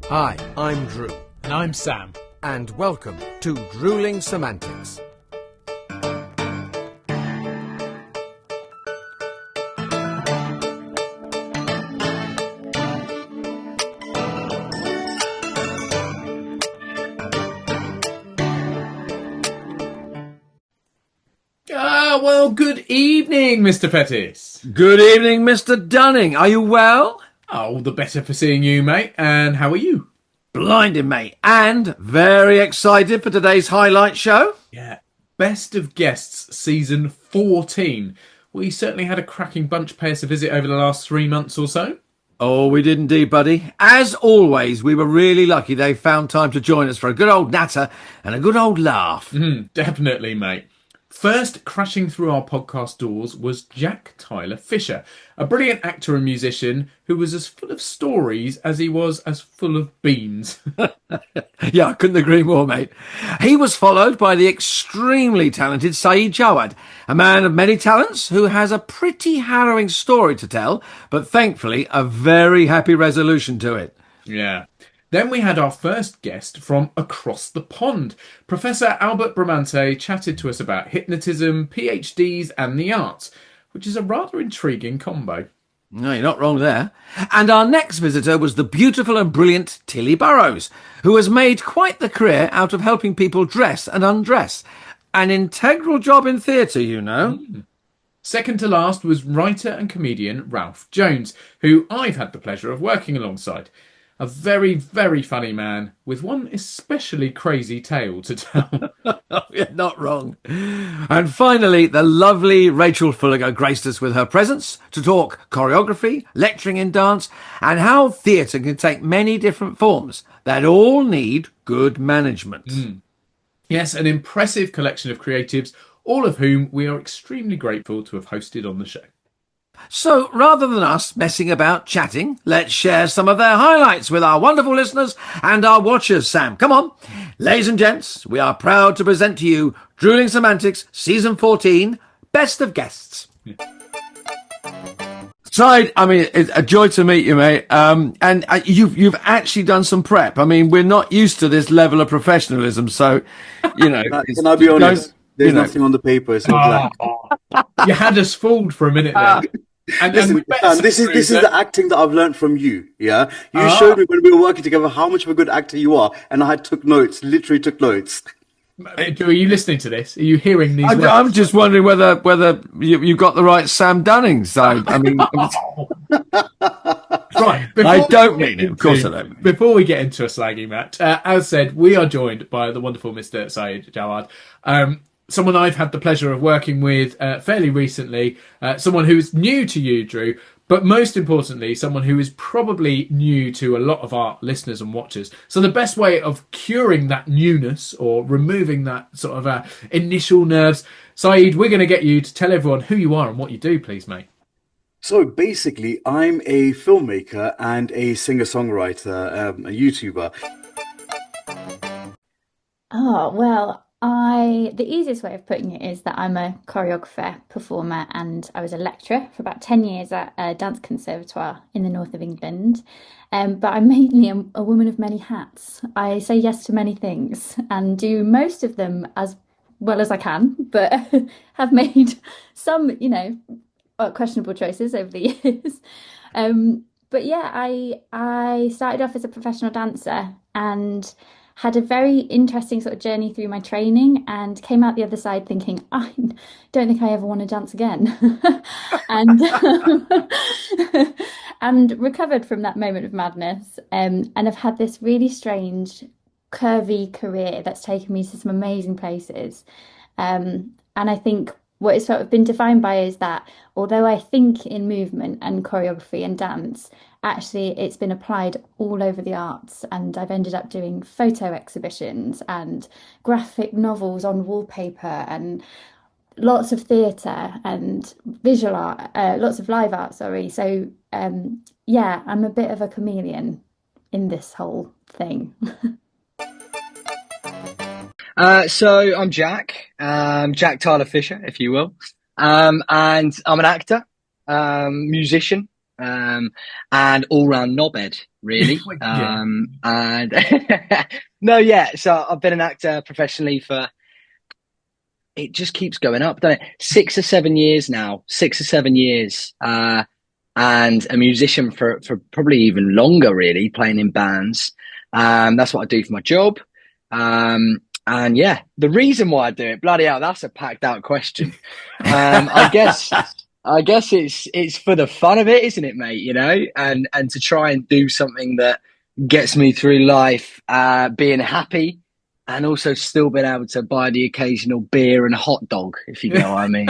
Hi, I'm Drew. And I'm Sam. And welcome to Drewling Samantics. Well, good evening, Mr. Pettis. Good evening, Mr. Dunning. Are you well? Oh, the better for seeing you, mate. And how are you? Blinding, mate. And very excited for today's highlight show. Yeah. Best of Guests, season 14. We certainly had a cracking bunch pay us a visit over the last 3 months or so. Oh, we did indeed, buddy. As always, we were really lucky they found time to join us for a good old natter and a good old laugh. Definitely, mate. First crashing through our podcast doors was Jack Tyler Fisher, a brilliant actor and musician who was as full of stories as he was as full of beans. Yeah, I couldn't agree more, mate. He was followed by the extremely talented Saeed Jawad, a man of many talents who has a pretty harrowing story to tell, but thankfully a very happy resolution to it. Yeah. Then we had our first guest from across the pond. Professor Albert Bramante chatted to us about hypnotism, PhDs and the arts, which is a rather intriguing combo. No, you're not wrong there. And our next visitor was the beautiful and brilliant Tilly Burrows, who has made quite the career out of helping people dress and undress. An integral job in theatre, you know. Second to last was writer and comedian Ralph Jones, who I've had the pleasure of working alongside. A very, very funny man with one especially crazy tale to tell. You're not wrong. And finally, the lovely Rachel Fullegar graced us with her presence to talk choreography, lecturing in dance, and how theatre can take many different forms that all need good management. Yes, an impressive collection of creatives, all of whom we are extremely grateful to have hosted on the show. So, rather than us messing about chatting, let's share some of their highlights with our wonderful listeners and our watchers, Sam. Come on. Ladies and gents, we are proud to present to you Drewling Samantics, Season 14, Best of Guests. Side, I mean, it's a joy to meet you, mate. And you've actually done some prep. I mean, we're not used to this level of professionalism, so, you know. Can I be honest? There's nothing on the paper. It's all black. You had us fooled for a minute there. Listen, Sam, this is the acting that I've learned from you. Yeah, you showed me when we were working together how much of a good actor you are, and I took notes. Literally took notes. Are you listening to this? Are you hearing these? I'm just wondering whether you got the right Sam Dunning. So I mean, right. I don't mean it. Of course I don't. Before we get into a slagging match, as said, we are joined by the wonderful Mr. Saeed Jawad. Someone I've had the pleasure of working with fairly recently, someone who's new to you, Drew, but most importantly, someone who is probably new to a lot of our listeners and watchers. So the best way of curing that newness or removing that sort of initial nerves, Saeed, we're going to get you to tell everyone who you are and what you do, please, mate. So basically, I'm a filmmaker and a singer-songwriter, a YouTuber. Oh, well, the easiest way of putting it is that I'm a choreographer, performer, and I was a lecturer for about 10 years at a dance conservatoire in the north of England. But I'm mainly a woman of many hats. I say yes to many things and do most of them as well as I can, but have made some, questionable choices over the years. But yeah, I started off as a professional dancer and had a very interesting sort of journey through my training and came out the other side thinking, I don't think I ever want to dance again. and and recovered from that moment of madness and have had this really strange, curvy career that's taken me to some amazing places. And I think what it's sort of been defined by is that although I think in movement and choreography and dance, actually it's been applied all over the arts, and I've ended up doing photo exhibitions and graphic novels on wallpaper and lots of theatre and visual art, lots of live art, sorry. So yeah, I'm a bit of a chameleon in this whole thing. So I'm Jack Tyler Fisher, if you will. And I'm an actor, musician, and all-round knobhead, really. Yeah. And no, yeah. So I've been an actor professionally for. It just keeps going up, doesn't it? 6 or 7 years now. 6 or 7 years. And a musician for probably even longer, really, playing in bands. That's what I do for my job. And yeah, the reason why I do it, bloody hell, that's a packed out question. I guess it's for the fun of it, isn't it, mate? You know, and to try and do something that gets me through life, being happy, and also still being able to buy the occasional beer and hot dog, if you know what I mean.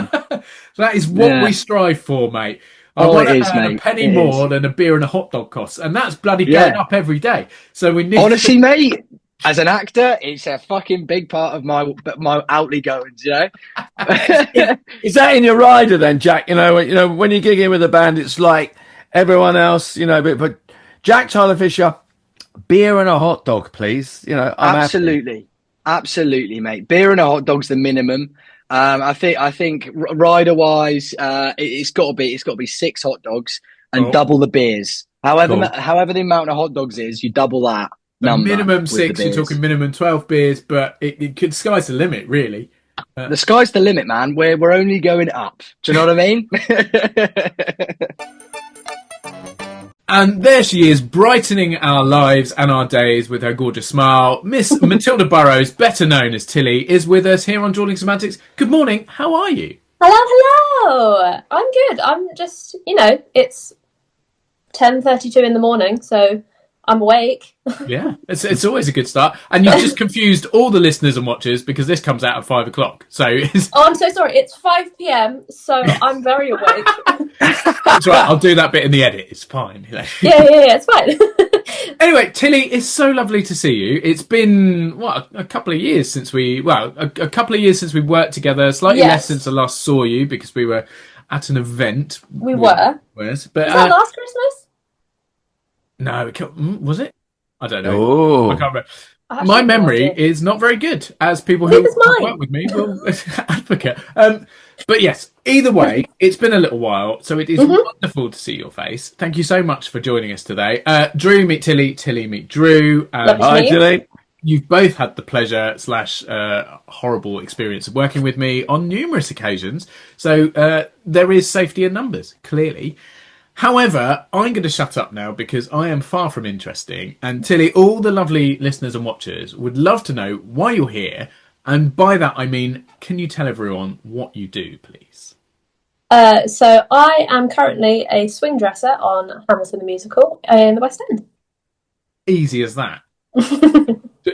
That is what we strive for, mate. I Oh, want it to is, earn a mate. penny It more is. than a beer and a hot dog costs, and that's bloody going Yeah. up every day. So we need Honestly, mate, as an actor, it's a fucking big part of my outly goings, you know. Is that in your rider then, Jack? You know, when you gig in with a band, it's like everyone else, you know, but Jack Tyler Fisher, beer and a hot dog, please. You know, I'm happy. Absolutely, mate. Beer and a hot dog's the minimum. I think rider wise, it's got to be 6 hot dogs and double the beers. However the amount of hot dogs is, you double that the number. minimum with 6. the You're beers. talking minimum 12 beers, but it could sky's the limit, really. The sky's the limit, man. We're only going up. Do you know what I mean? And there she is, brightening our lives and our days with her gorgeous smile. Miss Matilda Burrows, better known as Tilly, is with us here on Drewling Samantics. Good morning. How are you? Hello. I'm good. I'm just, it's 10:32 in the morning, so I'm awake. Yeah, it's always a good start. And you've just confused all the listeners and watchers because this comes out at 5 o'clock. So Oh, I'm so sorry. It's 5 p.m., so I'm very awake. That's right. I'll do that bit in the edit. It's fine. Yeah, it's fine. Anyway, Tilly, it's so lovely to see you. It's been a couple of years since we worked together. Slightly less since I last saw you because we were at an event. We were. But was that last Christmas? No, was it? I don't know. Oh, I can't remember. My memory is not very good, as people who work with me will advocate. But yes, either way, it's been a little while, so it is wonderful to see your face. Thank you so much for joining us today. Drew, meet Tilly. Tilly, meet Drew. Hi, Tilly. You've both had the pleasure / horrible experience of working with me on numerous occasions, so there is safety in numbers, clearly. However, I'm going to shut up now because I am far from interesting. And Tilly, all the lovely listeners and watchers would love to know why you're here. And by that, I mean, can you tell everyone what you do, please? So I am currently a swing dresser on Hamilton the Musical in the West End. Easy as that.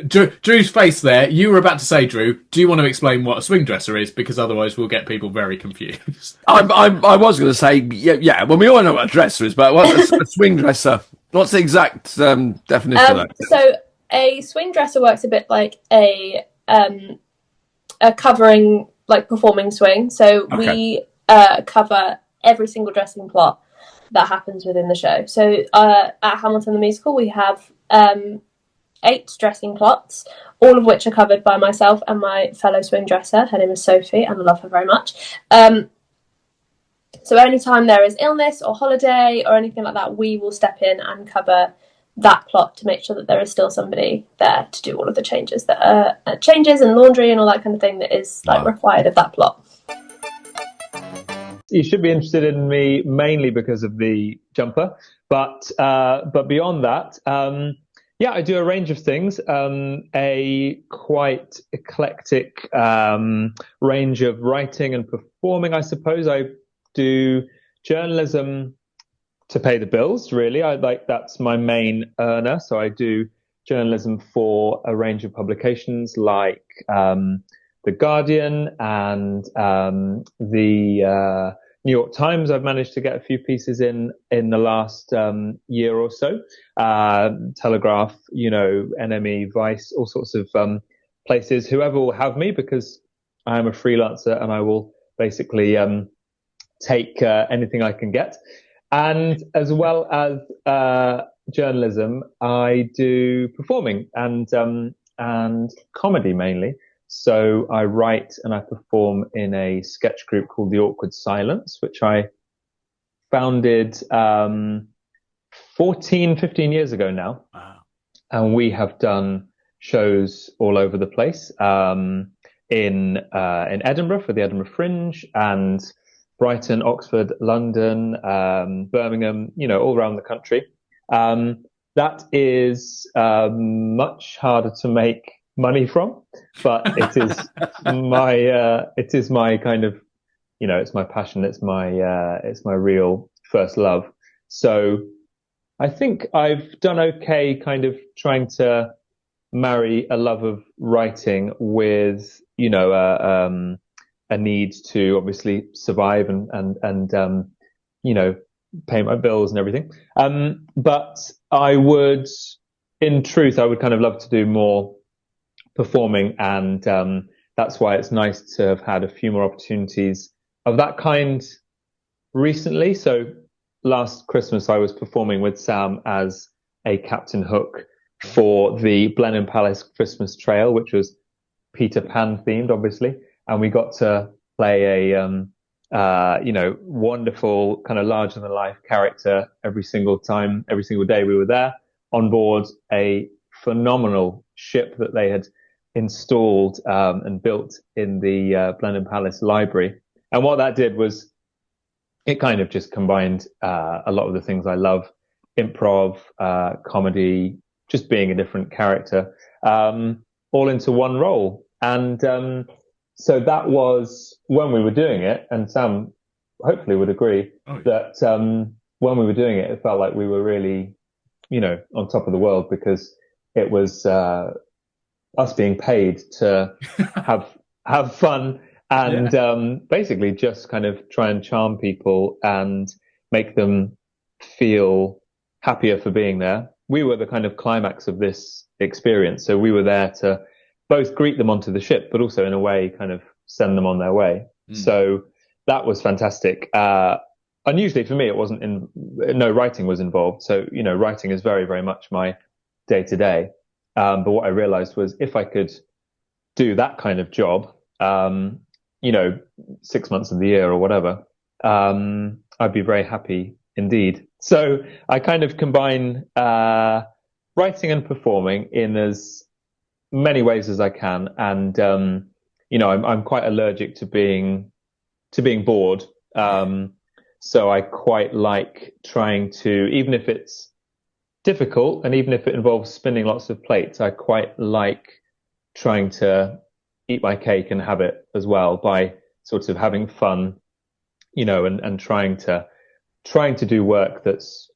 Drew's face there. You were about to say, Drew, do you want to explain what a swing dresser is? Because otherwise we'll get people very confused. I was going to say, yeah. Well, we all know what a dresser is, but what's a swing dresser? What's the exact definition of that? So a swing dresser works a bit like a covering, like performing swing. So we cover every single dressing plot that happens within the show. So at Hamilton the Musical, we have 8 dressing plots, all of which are covered by myself and my fellow swing dresser. Her name is Sophie, and I love her very much. So anytime there is illness or holiday or anything like that, we will step in and cover that plot to make sure that there is still somebody there to do all of the changes that are changes and laundry and all that kind of thing that is required of that plot. You should be interested in me mainly because of the jumper, but beyond that, I do a range of things, a quite eclectic range of writing and performing, I suppose. I do journalism to pay the bills, really. That's my main earner. So I do journalism for a range of publications like The Guardian and the New York Times. I've managed to get a few pieces in the last year or so. Telegraph, NME, Vice, all sorts of places. Whoever will have me, because I am a freelancer and I will basically take anything I can get. And as well as journalism, I do performing and comedy mainly. So I write and I perform in a sketch group called The Awkward Silence, which I founded 15 years ago now. Wow. And we have done shows all over the place, in Edinburgh for the Edinburgh Fringe, and Brighton, Oxford, London, Birmingham, all around the country. That is much harder to make money from, but it is my kind of, it's my passion. It's my real first love. So I think I've done okay kind of trying to marry a love of writing with, a need to obviously survive and pay my bills and everything. But I would kind of love to do more performing, and that's why it's nice to have had a few more opportunities of that kind recently. So last Christmas, I was performing with Sam as a Captain Hook for the Blenheim Palace Christmas Trail, which was Peter Pan themed, obviously. And we got to play a, wonderful kind of larger than life character every single day we were there, on board a phenomenal ship that they had installed and built in the Blenheim Palace library. And what that did was it kind of just combined a lot of the things I love: improv, comedy, just being a different character, all into one role. And so that was when we were doing it, and Sam hopefully would agree that when we were doing it, it felt like we were really, on top of the world, because it was us being paid to have fun and basically just kind of try and charm people and make them feel happier for being there. We were the kind of climax of this experience. So we were there to both greet them onto the ship, but also in a way kind of send them on their way. So that was fantastic. Unusually for me, it wasn't no writing was involved. So, writing is very, very much my day to day. But what I realized was if I could do that kind of job, 6 months of the year or whatever, I'd be very happy indeed. So I kind of combine writing and performing in as many ways as I can. And, I'm quite allergic to being bored. So I quite like trying to, even if it's difficult and even if it involves spinning lots of plates, I quite like trying to eat my cake and have it as well by sort of having fun, and trying to do work that's,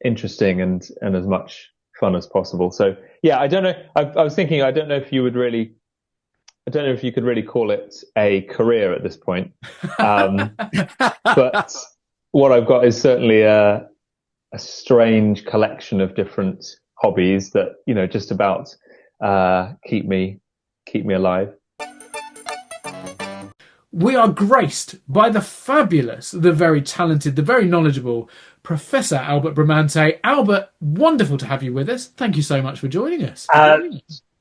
interesting and as much fun as possible. So yeah, I don't know. I was thinking, I don't know if you could really call it a career at this point. But what I've got is certainly a strange collection of different hobbies that, just about keep me alive. We are graced by the fabulous, the very talented, the very knowledgeable Professor Albert Bramante. Albert, wonderful to have you with us. Thank you so much for joining us.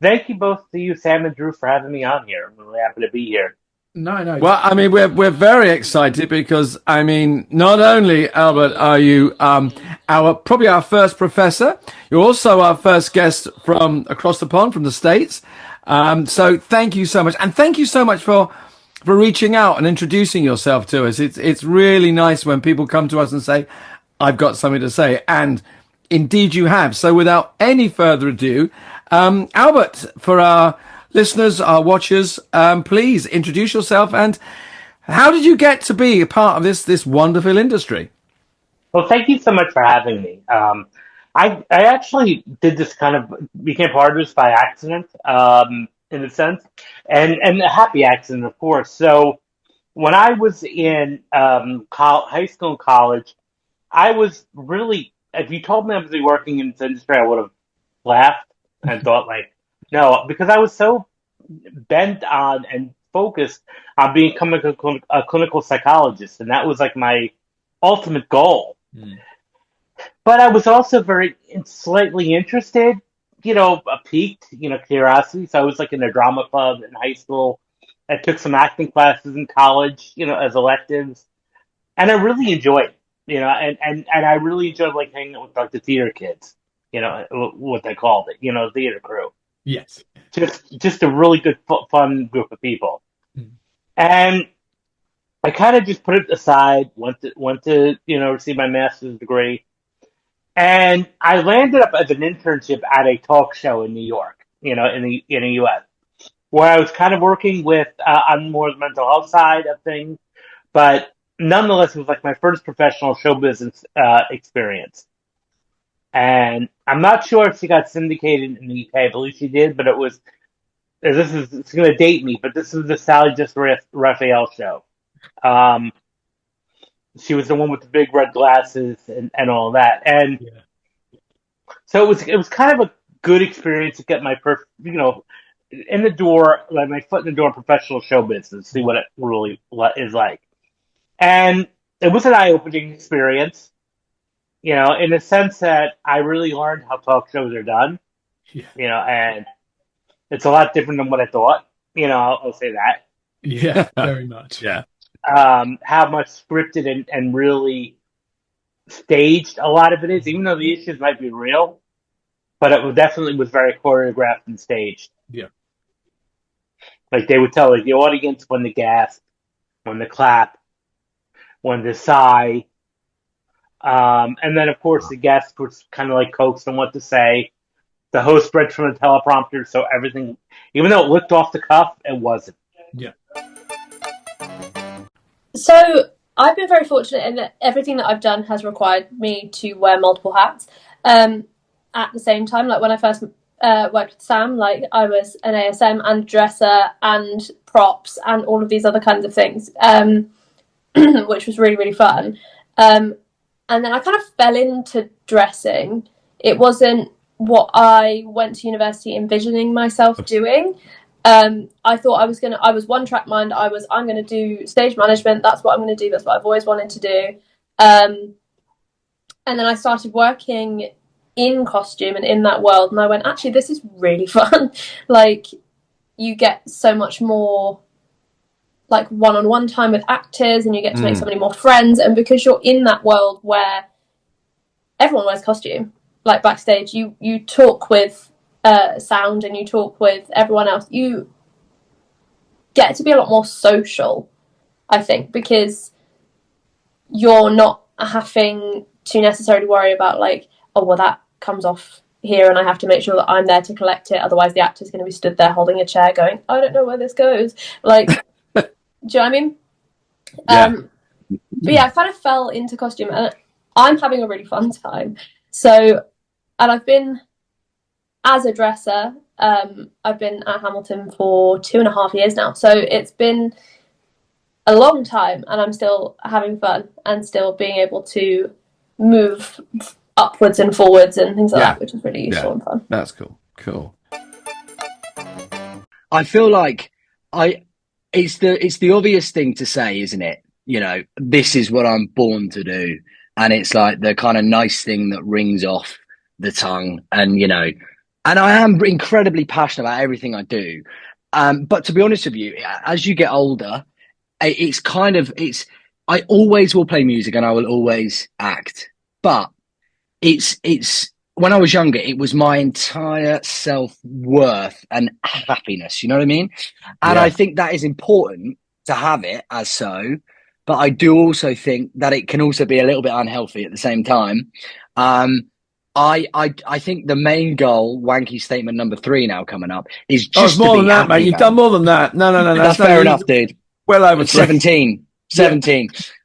Thank you both to you, Sam and Drew, for having me on here. I'm really happy to be here. No. Well, we're very excited because, not only, Albert, are you probably our first professor, you're also our first guest from across the pond, from the States. So thank you so much. And thank you so much for reaching out and introducing yourself to us. It's really nice when people come to us and say, I've got something to say. And indeed you have. So without any further ado, Albert, for our listeners, our watchers, please introduce yourself, and how did you get to be a part of this wonderful industry? Well, thank you so much for having me. I actually did this became part of this by accident, in a sense, and a happy accident, of course. So when I was in high school and college, I was really, if you told me I was working in this industry, I would have laughed and thought no, because I was so bent on and focused on becoming a clinical psychologist, and that was my ultimate goal. But I was also very slightly interested, piqued, curiosity. So I was in a drama club in high school. I took some acting classes in college, as electives. and I really enjoyed it, and I really enjoyed like hanging out with like the theater kids, what they called it, theater crew. Yes. Just a really good, fun group of people. Mm. And I kind of just put it aside, went to receive my master's degree, and I landed up as an internship at a talk show in New York, in the U.S., where I was kind of working with on more the mental health side of things, but nonetheless, it was like my first professional show business experience. And I'm not sure if she got syndicated in the UK. I believe she did, but it's going to date me, but this is the Sally Just Raphael show. She was the one with the big red glasses and all that. And so it was kind of a good experience to get my in the door, like my foot in the door in professional show business, see what it really is like. And it was an eye-opening experience, in the sense that I really learned how talk shows are done, and it's a lot different than what I thought, I'll say that. Yeah, very much. Yeah. How much scripted and really staged a lot of it is, even though the issues might be real, but it definitely was very choreographed and staged. Yeah. Like they would tell like the audience when to gasp, when to clap, when to sigh. And then of course the guest was kind of like coaxed on what to say. The host read from the teleprompter, so everything, even though it looked off the cuff, it wasn't. Yeah. So I've been very fortunate in that everything that I've done has required me to wear multiple hats. At the same time, like when I first worked with Sam, like I was an ASM and dresser and props and all of these other kinds of things, which was really, really fun. And then I kind of fell into dressing. It wasn't what I went to university envisioning myself doing. I thought I was one track mind. I'm going to do stage management. That's what I'm going to do. That's what I've always wanted to do. And then I started working in costume and in that world. And I went, actually, this is really fun. Like you get so much more like one-on-one time with actors and you get to make so many more friends. And because you're in that world where everyone wears costume, like backstage, you talk with sound and you talk with everyone else, you get to be a lot more social, I think, because you're not having to necessarily worry about like, oh, well, that comes off here and I have to make sure that I'm there to collect it. Otherwise the actor's going to be stood there holding a chair going, I don't know where this goes. Like, do you know what I mean? Yeah. But yeah, I kind of fell into costume and I'm having a really fun time. So, and I've been, as a dresser, I've been at Hamilton for 2.5 years now. So it's been a long time and I'm still having fun and still being able to move upwards and forwards and things like that, which is really useful and fun. That's cool. Cool. I feel like it's the obvious thing to say, isn't it? This is what I'm born to do. And it's like the kind of nice thing that rings off the tongue. And, and I am incredibly passionate about everything I do. But to be honest with you, as you get older, I always will play music and I will always act. But it's when I was younger, it was my entire self-worth and happiness. You know what I mean? And I think that is important to have it as so. But I do also think that it can also be a little bit unhealthy at the same time. I think the main goal, wanky statement number 3 now coming up, is just more to be than that, happy, mate. You've done more than that. No. That's fair enough, dude. Well over 17.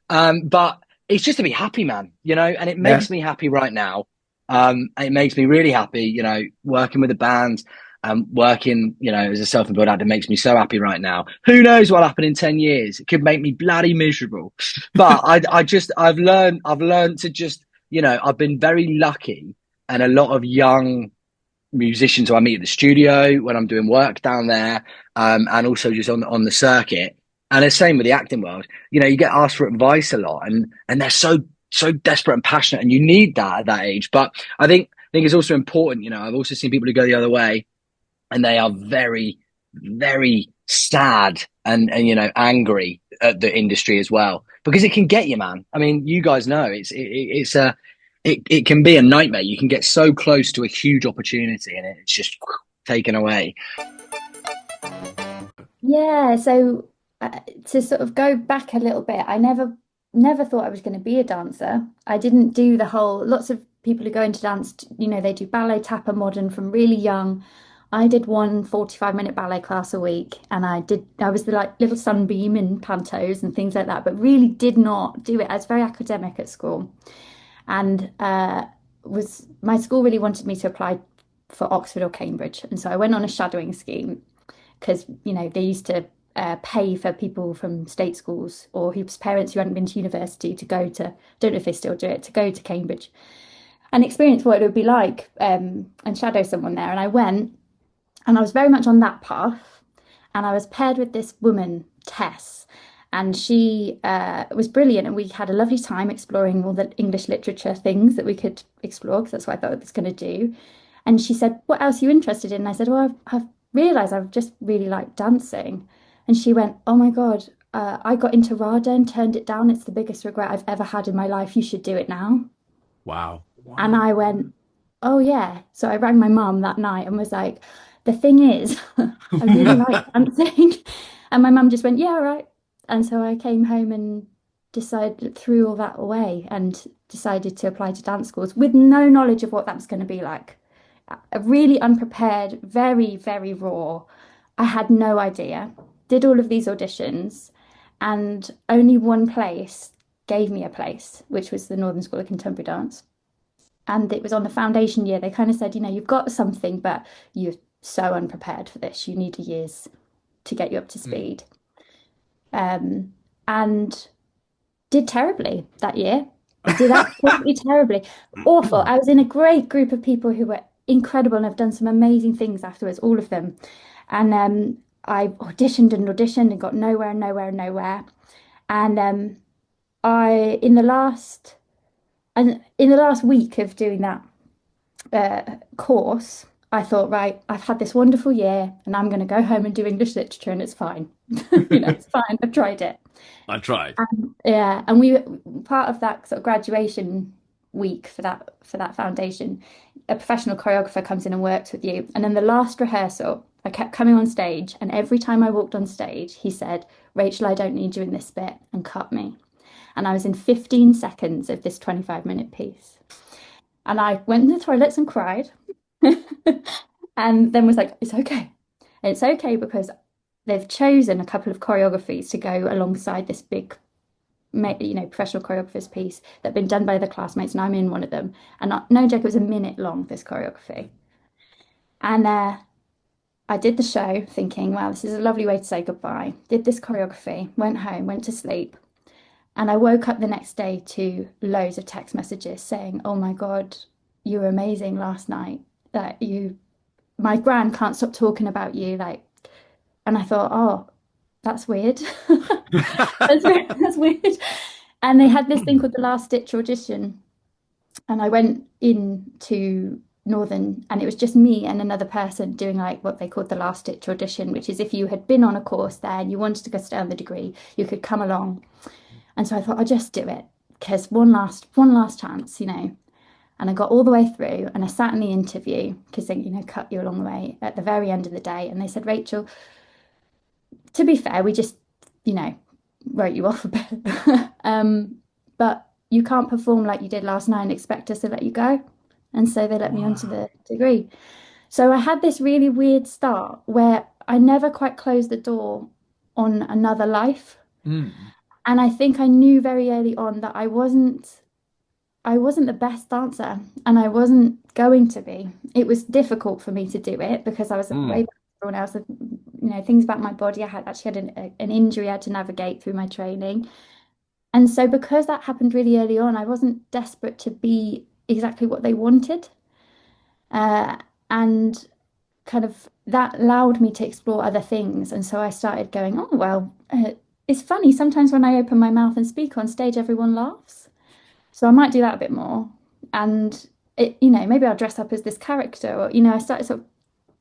But it's just to be happy, man, and it makes me happy right now. It makes me really happy, working with a band and working, as a self-employed actor makes me so happy right now. Who knows what'll happen in 10 years? It could make me bloody miserable. But I've learned to just, I've been very lucky, and a lot of young musicians who I meet at the studio when I'm doing work down there, and also just on the circuit. And the same with the acting world. You get asked for advice a lot, and they're so desperate and passionate, and you need that at that age. But I think it's also important. I've also seen people who go the other way, and they are very, very sad and angry at the industry as well, because it can get you, man. I mean, you guys know it can be a nightmare. You can get so close to a huge opportunity and it's just taken away. Yeah, so to sort of go back a little bit, I never thought I was going to be a dancer. I didn't do the whole, lots of people who go into dance, they do ballet, tap, and modern from really young. I did one 45-minute ballet class a week, and I was the like little sunbeam in pantos and things like that, but really did not do it. I was very academic at school, and my school really wanted me to apply for Oxford or Cambridge, and so I went on a shadowing scheme because they used to pay for people from state schools or whose parents who hadn't been to university to go to, don't know if they still do it, to go to Cambridge and experience what it would be like and shadow someone there. And I went, and I was very much on that path, and I was paired with this woman, Tess, and she was brilliant, and we had a lovely time exploring all the English literature things that we could explore, because that's what I thought I was going to do. And she said, what else are you interested in? And I said, well, I've realised I've just really liked dancing. And she went, oh my God, I got into RADA and turned it down. It's the biggest regret I've ever had in my life. You should do it now. Wow. And I went, oh yeah. So I rang my mum that night and was like, the thing is, I really like dancing. And my mum just went, yeah, all right. And so I came home and threw all that away and decided to apply to dance schools with no knowledge of what that was going to be like. Really unprepared, very, very raw. I had no idea. Did all of these auditions, and only one place gave me a place, which was the Northern School of Contemporary Dance. And it was on the foundation year. They kind of said, you've got something, but you're so unprepared for this. You need years to get you up to speed. And did terribly that year. Did absolutely terribly. Awful. I was in a great group of people who were incredible and have done some amazing things afterwards, all of them. And I auditioned and got nowhere. And in the last week of doing that course, I thought, right, I've had this wonderful year and I'm going to go home and do English literature and it's fine. It's fine. I've tried it. I tried. Yeah, and we part of that sort of graduation week for that foundation, a professional choreographer comes in and works with you. And in the last rehearsal, I kept coming on stage, and every time I walked on stage, he said, Rachel, I don't need you in this bit, and cut me. And I was in 15 seconds of this 25-minute piece. And I went in the toilets and cried, and then was like, it's okay. And it's okay because they've chosen a couple of choreographies to go alongside this big professional choreographer's piece that had been done by the classmates, and I'm in one of them. And no joke, it was a minute long, this choreography. And I did the show thinking, wow, this is a lovely way to say goodbye. Did this choreography, went home, went to sleep. And I woke up the next day to loads of text messages saying, oh my God, you were amazing last night. My gran can't stop talking about you. And I thought, oh, that's weird. That's weird. And they had this thing called the last ditch audition. And I went into Northern, and it was just me and another person doing what they called the last ditch audition, which is if you had been on a course there and you wanted to go stay on the degree, you could come along. And so I thought, I'll just do it because one last chance, And I got all the way through, and I sat in the interview because they, cut you along the way at the very end of the day. And they said, Rachel, to be fair, we just, wrote you off a bit. But you can't perform like you did last night and expect us to let you go. And so they let me onto the degree. So I had this really weird start where I never quite closed the door on another life. And I think I knew very early on that I wasn't the best dancer, and I wasn't going to be. It was difficult for me to do it because I was way better than everyone else. Things about my body. I had an injury I had to navigate through my training. And so because that happened really early on, I wasn't desperate to be exactly what they wanted. And kind of that allowed me to explore other things. And so I started going, oh, well, it's funny. Sometimes when I open my mouth and speak on stage, everyone laughs. So I might do that a bit more. And, maybe I'll dress up as this character. Or, I started sort of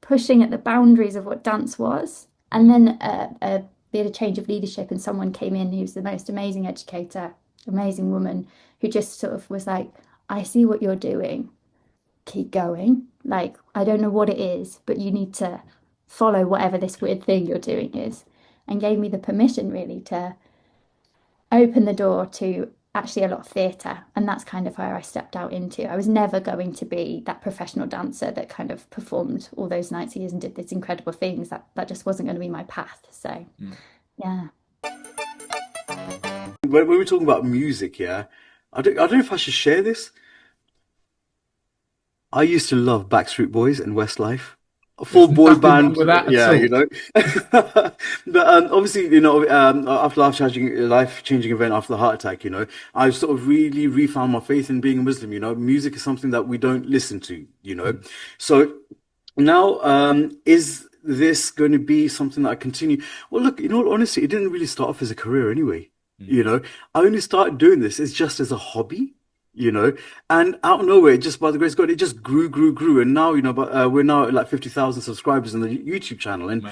pushing at the boundaries of what dance was. And then a we had a change of leadership, and someone came in who's the most amazing educator, amazing woman, who just sort of was like, I see what you're doing. Keep going. Like, I don't know what it is, but you need to follow whatever this weird thing you're doing is, and gave me the permission really to open the door to actually a lot of theatre. And that's kind of where I stepped out into. I was never going to be that professional dancer that kind of performed all those nights a year and did these incredible things. That just wasn't going to be my path. So, yeah. When we're talking about music, yeah, I don't know if I should share this. I used to love Backstreet Boys and Westlife. A full boy Nothing wrong band, with that at yeah, all. you know. But obviously, you know, after life-changing event after the heart attack, you know, I sort of really refound my faith in being a Muslim. You know, music is something that we don't listen to. You know, so now is this going to be something that I continue? Well, look, in all honesty, it didn't really start off as a career anyway. You know, I only started doing this as just as a hobby. You know, and out of nowhere, just by the grace of God, it just grew. And now, you know, but we're now at like 50,000 subscribers on the YouTube channel. And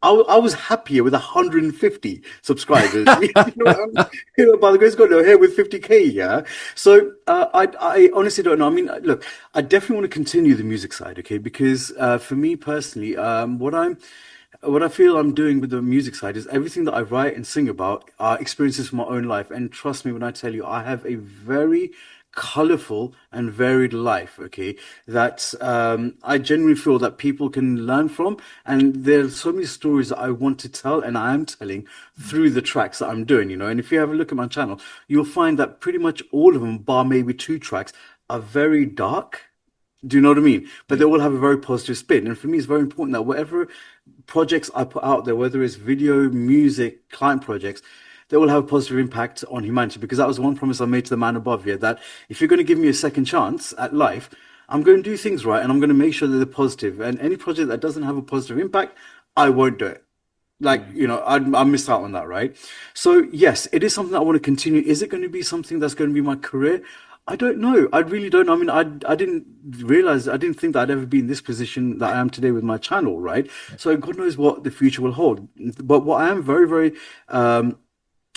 I was happier with 150 subscribers. You know, by the grace of God, they're here with 50K, yeah? So I honestly don't know. I mean, look, I definitely want to continue the music side, okay? Because for me personally, what I feel I'm doing with the music side is everything that I write and sing about are experiences from my own life. And trust me when I tell you, I have a very colorful and varied life, okay, that I genuinely feel that people can learn from. And there's so many stories that I want to tell, and I am telling through the tracks that I'm doing, you know. And if you have a look at my channel, you'll find that pretty much all of them, bar maybe 2 tracks, are very dark. Do you know what I mean? But they all have a very positive spin. And for me, it's very important that whatever projects I put out there, whether it's video, music, client projects, they will have a positive impact on humanity, because that was one promise I made to the man above here, that if you're going to give me a second chance at life, I'm going to do things right, and I'm going to make sure that they're positive. And any project that doesn't have a positive impact, I won't do it. Like, you know, I missed out on that, right? So yes, it is something that I want to continue. Is it going to be something that's going to be my career? I don't know. I really don't know. I mean, I didn't realize, I didn't think that I'd ever be in this position that I am today with my channel, right? So God knows what the future will hold. But what I am very, very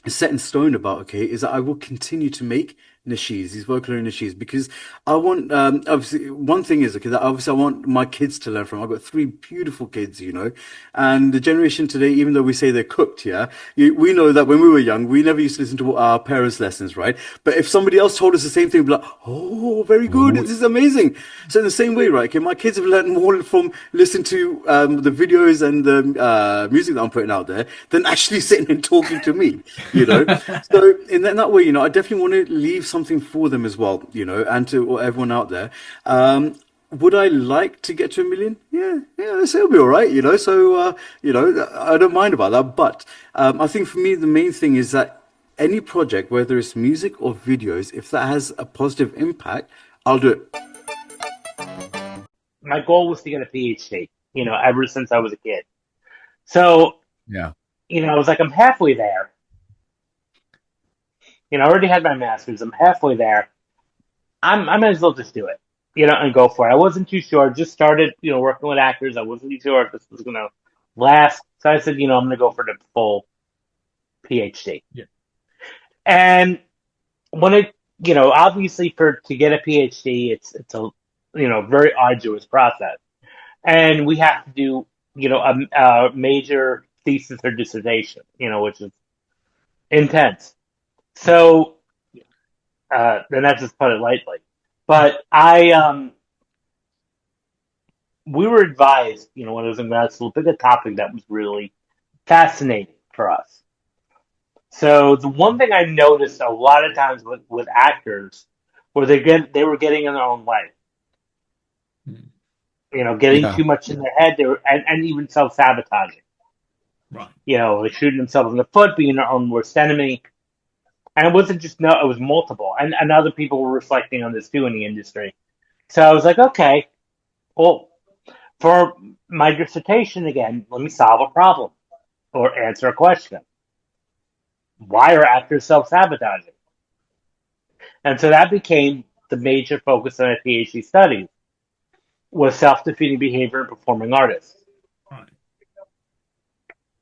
set in stone about, okay, is that I will continue to make nasheeds, these vocaloid nasheeds, because I want, obviously, one thing is, okay, that obviously I want my kids to learn from. I've got 3 beautiful kids, you know, and the generation today, even though we say they're cooked, yeah, we know that when we were young, we never used to listen to our parents' lessons, right? But if somebody else told us the same thing, we'd be like, oh, very good, this is amazing. So in the same way, right, okay, my kids have learned more from listening to the videos and the music that I'm putting out there than actually sitting and talking to me, you know. So in that way, you know, I definitely want to leave something for them as well, you know, and to everyone out there. Would I like to get to 1 million? Yeah, it'll be all right, you know. So, you know, I don't mind about that. But I think for me, the main thing is that any project, whether it's music or videos, if that has a positive impact, I'll do it. My goal was to get a PhD, you know, ever since I was a kid. So, Yeah. you know, I was like, I'm halfway there. You know, I already had my master's. I'm halfway there. I might as well just do it, you know, and go for it. I wasn't too sure. Just started, you know, working with actors. I wasn't too sure if this was going to last. So I said, you know, I'm going to go for the full PhD. Yeah. And when it, you know, obviously to get a PhD, it's a, you know, very arduous process. And we have to do, you know, a major thesis or dissertation, you know, which is intense. So, then that's just put it lightly. But we were advised, you know, when I was in grad school, to pick a topic that was really fascinating for us. So the one thing I noticed a lot of times with actors, where they were getting in their own way. You know, getting too much in their head, and even self-sabotaging. Right. You know, like shooting themselves in the foot, being their own worst enemy. And it wasn't just, no, it was multiple. And other people were reflecting on this too in the industry. So I was like, okay, well, for my dissertation again, let me solve a problem or answer a question. Why are actors self-sabotaging? And so that became the major focus of my PhD studies, was self-defeating behavior in performing artists. Right.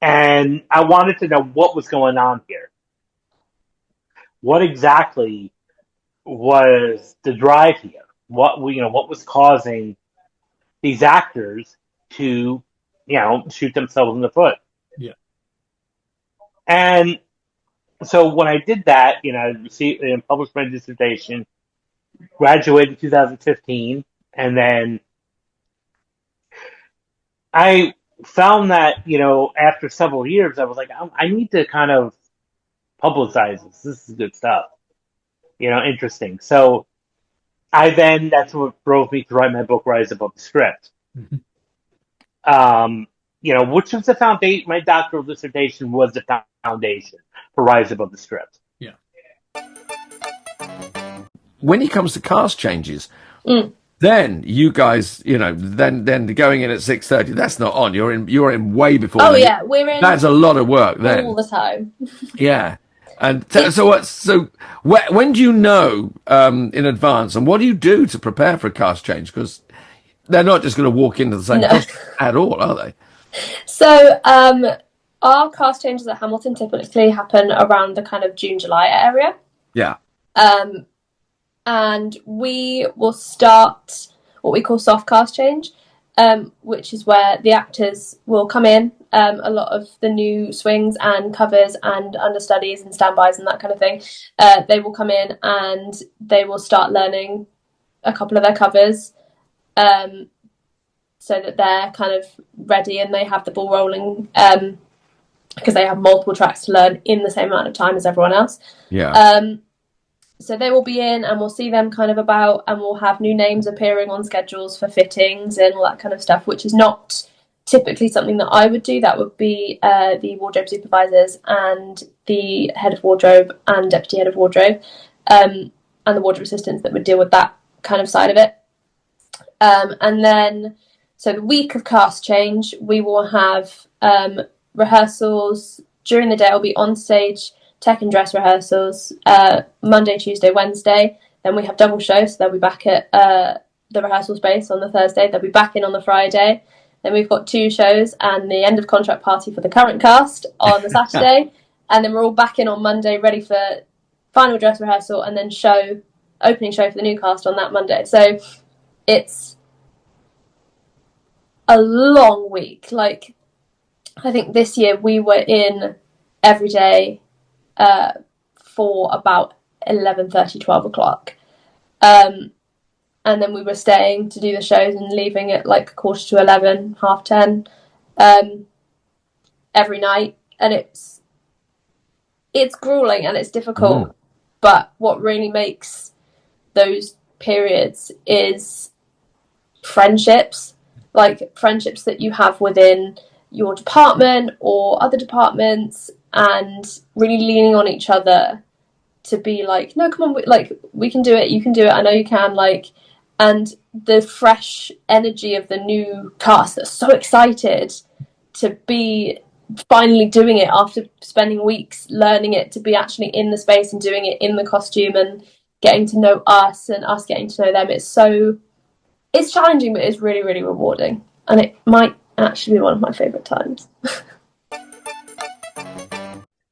And I wanted to know what was going on here. What exactly was the drive here? What was causing these actors to, shoot themselves in the foot? Yeah. And so when I did that, received and published my dissertation, graduated in 2015, and then I found that, after several years, I was like, I need to kind of publicize this. This is good stuff. Interesting. So that's what drove me to write my book, Rise Above the Script. Mm-hmm. Which was the foundation. My doctoral dissertation was the foundation for Rise Above the Script. Yeah. When it comes to cast changes, then you guys, then going in at 6:30, that's not on. You're in way before. Oh yeah, we're in. That's a lot of work then. All the time. Yeah. And so when do you know in advance, and what do you do to prepare for a cast change? Because they're not just going to walk into the same costume at all, are they? So our cast changes at Hamilton typically happen around the kind of June, July area. Yeah. And we will start what we call soft cast change, which is where the actors will come in. A lot of the new swings and covers and understudies and standbys and that kind of thing, they will come in and they will start learning a couple of their covers, so that they're kind of ready and they have the ball rolling, because they have multiple tracks to learn in the same amount of time as everyone else. Yeah. So they will be in and we'll see them kind of about, and we'll have new names appearing on schedules for fittings and all that kind of stuff, which is not typically something that I would do. That would be the wardrobe supervisors and the head of wardrobe and deputy head of wardrobe, and the wardrobe assistants that would deal with that kind of side of it. And then, so the week of cast change, we will have rehearsals during the day. It'll be on stage tech and dress rehearsals, Monday, Tuesday, Wednesday. Then we have double shows, so they'll be back at the rehearsal space on the Thursday. They'll be back in on the Friday. Then we've got 2 shows and the end of contract party for the current cast on the Saturday. And then we're all back in on Monday, ready for final dress rehearsal and then opening show for the new cast on that Monday. So it's a long week. Like, I think this year we were in every day for about 11:30, 12 o'clock. And then we were staying to do the shows and leaving at like 11:15, 10:30 every night. And it's grueling and it's difficult. But what really makes those periods is friendships, like friendships that you have within your department or other departments, and really leaning on each other to be like, no, come on, we can do it, you can do it, I know you can, like, and the fresh energy of the new cast that's so excited to be finally doing it after spending weeks learning it, to be actually in the space and doing it in the costume and getting to know us and us getting to know them. It's challenging, but it's really, really rewarding, and it might actually be one of my favourite times.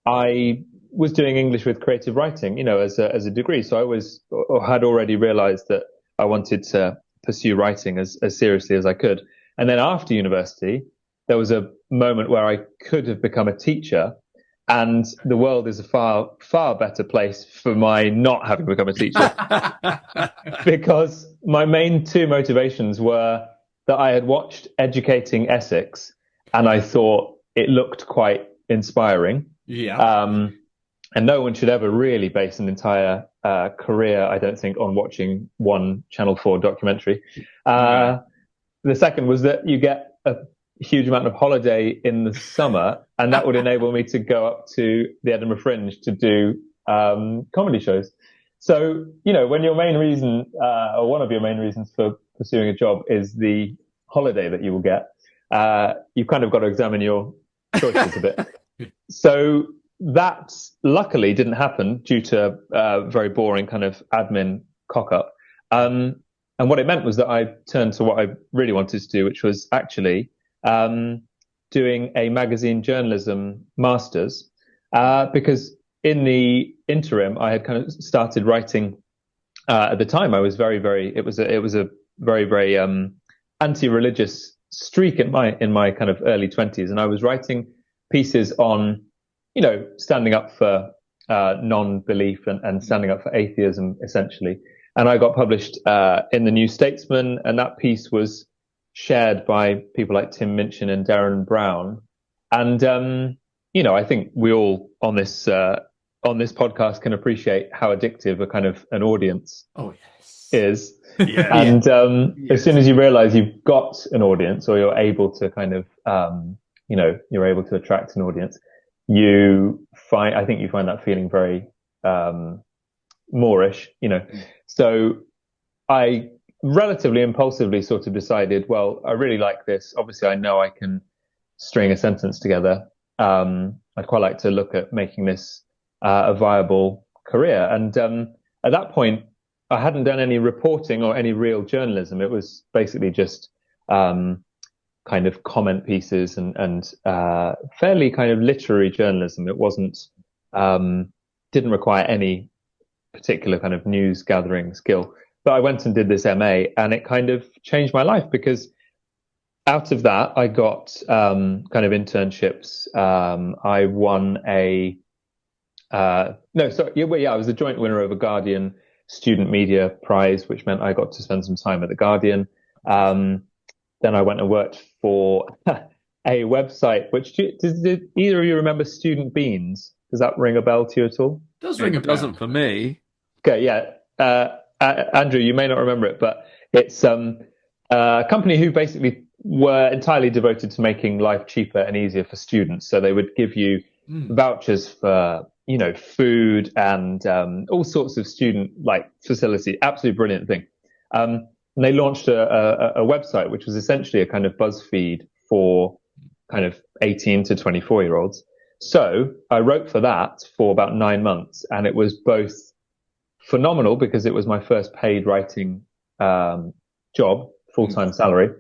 I was doing English with creative writing, as a degree. So I had already realized that I wanted to pursue writing as seriously as I could. And then after university, there was a moment where I could have become a teacher, and the world is a far, far better place for my not having become a teacher. Because my main 2 motivations were that I had watched Educating Essex and I thought it looked quite inspiring. Yeah. And no one should ever really base an entire career, I don't think, on watching one Channel 4 documentary. The second was that you get a huge amount of holiday in the summer, and that would enable me to go up to the Edinburgh Fringe to do comedy shows. So, when your main reason, or one of your main reasons for pursuing a job is the holiday that you will get, you've kind of got to examine your choices a bit. So that luckily didn't happen due to very boring kind of admin cock-up. And what it meant was that I turned to what I really wanted to do, which was actually do doing a magazine journalism master's, because in the interim, I had kind of started writing. At the time, I was it was a very, very anti-religious streak in my kind of early 20s, and I was writing pieces on, standing up for non-belief and standing up for atheism, essentially. And I got published in the New Statesman, and that piece was shared by people like Tim Minchin and Darren Brown. And I think we all on this podcast can appreciate how addictive a kind of an audience is. Yeah. And as soon as you realize you've got an audience, or you're able to kind of, you're able to attract an audience, I think you find that feeling very Moorish, So I relatively impulsively sort of decided, well, I really like this. Obviously, I know I can string a sentence together. I'd quite like to look at making this a viable career. And at that point, I hadn't done any reporting or any real journalism. It was basically just kind of comment pieces and fairly kind of literary journalism. It wasn't didn't require any particular kind of news gathering skill. But I went and did this MA, and it kind of changed my life, because out of that I got kind of internships. I won I was a joint winner of a Guardian Student Media Prize, which meant I got to spend some time at the Guardian. Then I went and worked for a website, which did either of you remember Student Beans? Does that ring a bell to you at all? Does ring a bell. Doesn't for me. Okay, yeah. Andrew, you may not remember it, but it's a company who basically were entirely devoted to making life cheaper and easier for students. So they would give you vouchers for, food and all sorts of student facility. Absolutely brilliant thing. And they launched a website which was essentially a kind of BuzzFeed for kind of 18 to 24-year-olds. So I wrote for that for about 9 months, and it was both phenomenal because it was my first paid writing job, full-time salary,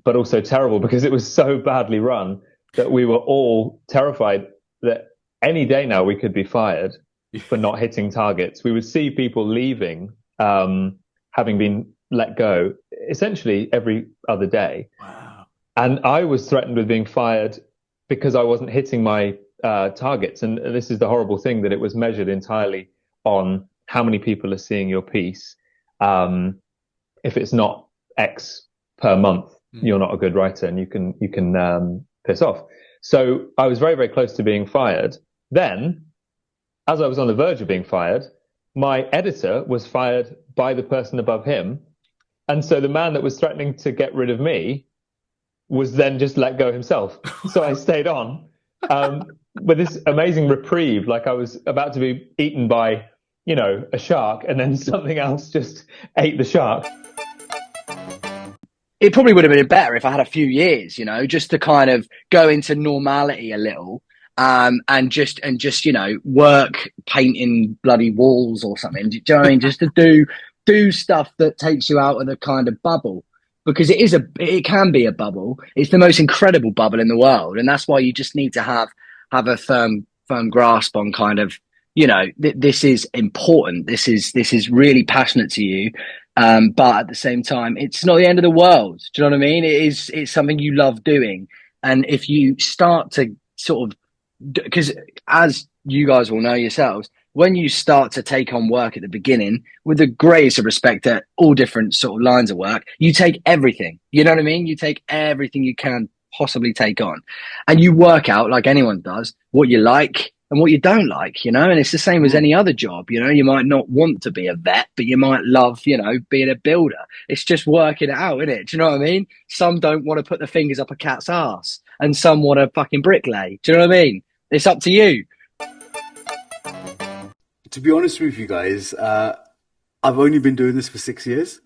but also terrible because it was so badly run that we were all terrified that any day now we could be fired for not hitting targets. We would see people leaving, having been let go, essentially every other day. Wow. And I was threatened with being fired because I wasn't hitting my targets. And this is the horrible thing, that it was measured entirely on how many people are seeing your piece. If it's not X per month, you're not a good writer, and you can piss off. So I was very, very close to being fired. Then, as I was on the verge of being fired, my editor was fired by the person above him. And so the man that was threatening to get rid of me was then just let go himself. So I stayed on with this amazing reprieve, like I was about to be eaten by, a shark, and then something else just ate the shark. It probably would have been better if I had a few years, just to kind of go into normality a little, and just work painting bloody walls or something. Do you know what I mean? Just to do stuff that takes you out of the kind of bubble, because it can be a bubble. It's the most incredible bubble in the world, and that's why you just need to have a firm grasp on kind of, this is important. This is really passionate to you. But at the same time, it's not the end of the world. Do you know what I mean? It's something you love doing. And if you start to sort of, because as you guys will know yourselves, when you start to take on work at the beginning, with the greatest of respect at all different sort of lines of work, you take everything. You know what I mean? You take everything you can possibly take on, and you work out, like anyone does, what you like and what you don't like, and it's the same as any other job. You might not want to be a vet, but you might love, being a builder. It's just working it out, isn't it? Do you know what I mean? Some don't want to put their fingers up a cat's ass, and some want to fucking bricklay. Do you know what I mean? It's up to you. To be honest with you guys, I've only been doing this for 6 years.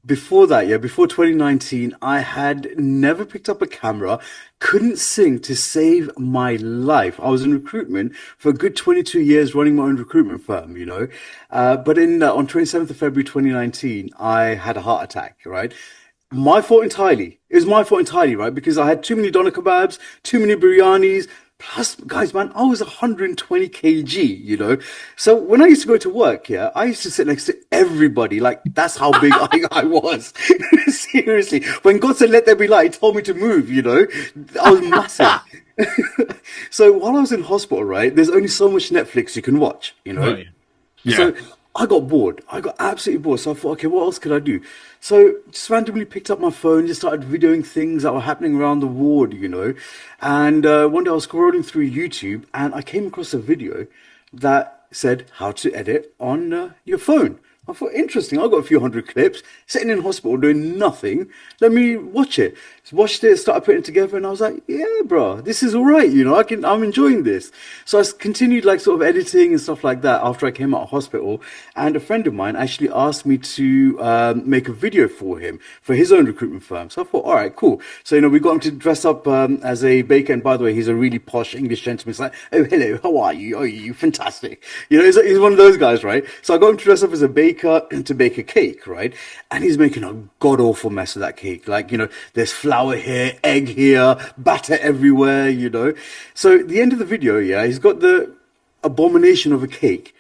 Before that, before 2019, I had never picked up a camera, couldn't sing to save my life. I was in recruitment for a good 22 years, running my own recruitment firm, But on 27th of February 2019, I had a heart attack, right? My fault entirely. It was my fault entirely, right? Because I had too many doner kebabs, too many biryanis. Plus, guys, man, I was 120 kg, you know? So when I used to go to work, yeah, I used to sit next to everybody. Like, that's how big I was. Seriously. When God said, let there be light, he told me to move, you know? I was massive. So while I was in hospital, right, there's only so much Netflix you can watch, you know? Right. So I got bored. I got absolutely bored. So I thought, okay, what else could I do? So just randomly picked up my phone, just started videoing things that were happening around the ward, you know. And one day I was scrolling through YouTube and I came across a video that said how to edit on your phone. I thought, interesting. I got a few hundred clips sitting in hospital doing nothing. Let me watch it. Watched it, started putting it together, and I was like, yeah, bro, this is all right. You know, I'm enjoying this. So I continued like sort of editing and stuff like that after I came out of hospital. And a friend of mine actually asked me to make a video for him for his own recruitment firm. So I thought, all right, cool. So, you know, we got him to dress up as a baker. And by the way, he's a really posh English gentleman. He's like, oh, hello, how are you? Oh, you fantastic. You know, he's one of those guys, right? So I got him to dress up as a baker to bake a cake, right? And he's making a god awful mess of that cake. Like, you know, there's flour here, egg here, batter everywhere, you know. So at the end of the video, yeah, he's got the abomination of a cake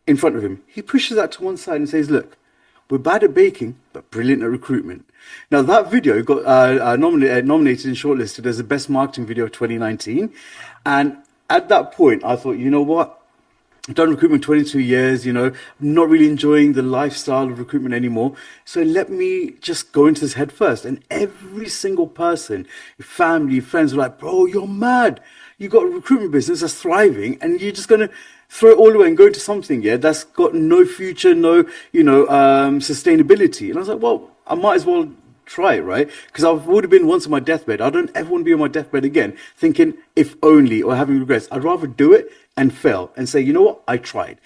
in front of him. He pushes that to one side and says, look, we're bad at baking, but brilliant at recruitment. Now, that video got nominated and shortlisted as the best marketing video of 2019. And at that point, I thought, you know what? I've done recruitment 22 years, you know, I'm not really enjoying the lifestyle of recruitment anymore. So let me just go into this head first. And every single person, your family, your friends were like, bro, you're mad. You got a recruitment business that's thriving and you're just going to throw it all away and go into something, yeah, that's got no future, no, you know, sustainability. And I was like, well, I might as well try it, right? Because I've already been once on my deathbed. I don't ever want to be on my deathbed again thinking if only or having regrets. I'd rather do it and fail and say, you know what, I tried.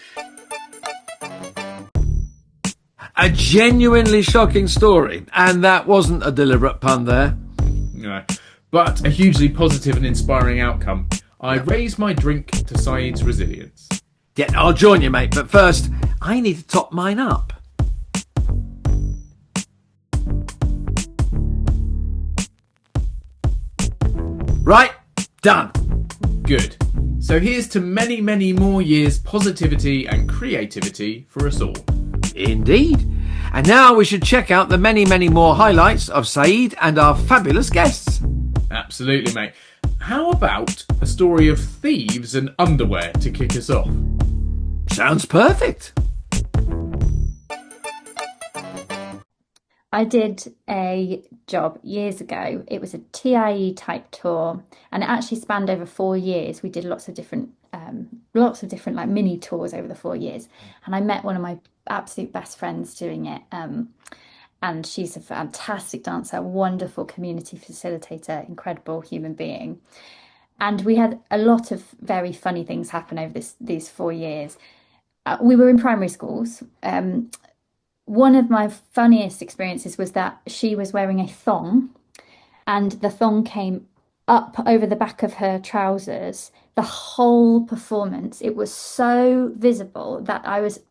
A genuinely shocking story, and that wasn't a deliberate pun there. No, but a hugely positive and inspiring outcome. I raise my drink to Saeed's resilience. Yeah, I'll join you, mate, but first, I need to top mine up. Right, done. Good. So here's to many, many more years positivity and creativity for us all. Indeed. And now we should check out the many, many more highlights of Saeed and our fabulous guests. Absolutely, mate. How about a story of thieves and underwear to kick us off? Sounds perfect. I did a job years ago. It was a TIE type tour, and it actually spanned over 4 years. We did lots of different like mini tours over the 4 years. And I met one of my absolute best friends doing it. And she's a fantastic dancer, wonderful community facilitator, incredible human being. And we had a lot of very funny things happen over these 4 years. We were in primary schools. One of my funniest experiences was that she was wearing a thong, and the thong came up over the back of her trousers. The whole performance, it was so visible that I was,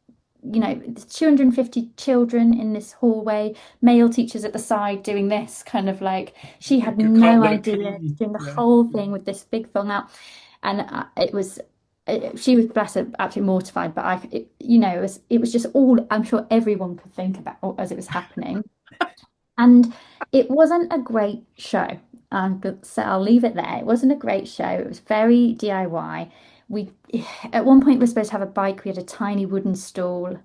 you know, 250 children in this hallway, male teachers at the side doing this kind of like, she had no idea, doing the whole thing with this big thong out. And she was, bless her, absolutely mortified, but it was just all I'm sure everyone could think about as it was happening. And it wasn't a great show. So I'll leave it there. It wasn't a great show. It was very DIY. At one point, we were supposed to have a bike. We had a tiny wooden stool.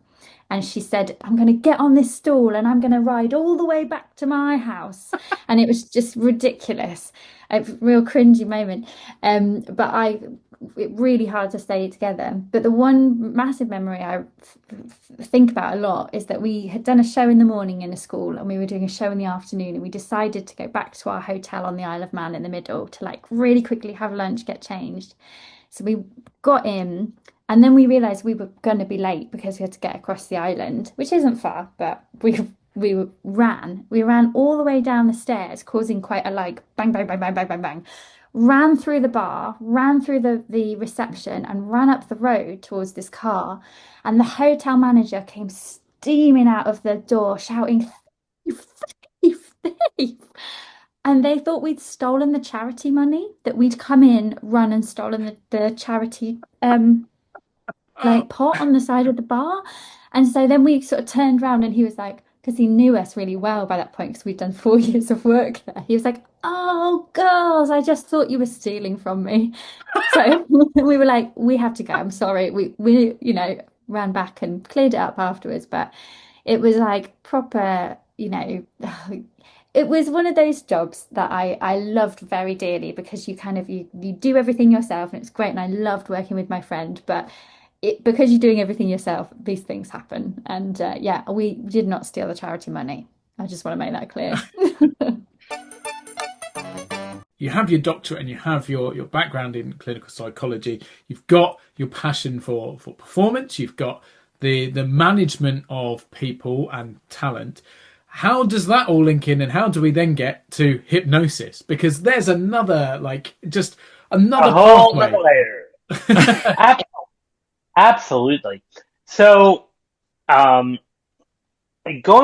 And she said, I'm going to get on this stool and I'm going to ride all the way back to my house. And it was just ridiculous. A real cringy moment. But it really hard to stay together. But the one massive memory I think about a lot is that we had done a show in the morning in a school and we were doing a show in the afternoon, and we decided to go back to our hotel on the Isle of Man in the middle to like really quickly have lunch, get changed. So we got in, and then we realised we were going to be late because we had to get across the island, which isn't far, but we ran all the way down the stairs, causing quite a like bang, bang, bang, bang, bang, bang, bang. Ran through the bar, ran through the reception, and ran up the road towards this car. And the hotel manager came steaming out of the door shouting, "Thief, thief, thief. And they thought we'd stolen the charity money, that we'd come in, run and stolen the charity like pot on the side of the bar. And so then we sort of turned around and he was like, because he knew us really well by that point, because we'd done 4 years of work there. He was like, "Oh, girls, I just thought you were stealing from me." So we were like, "We have to go. I'm sorry." We ran back and cleared it up afterwards, but it was like proper, it was one of those jobs that I loved very dearly, because you kind of you do everything yourself and it's great, and I loved working with my friend, but because you're doing everything yourself, these things happen. And yeah, we did not steal the charity money. I just want to make that clear. You have your doctorate and you have your background in clinical psychology. You've got your passion for performance. You've got the management of people and talent. How does that all link in, and how do we then get to hypnosis? Because there's another, just another a whole pathway. layer. Absolutely. So, going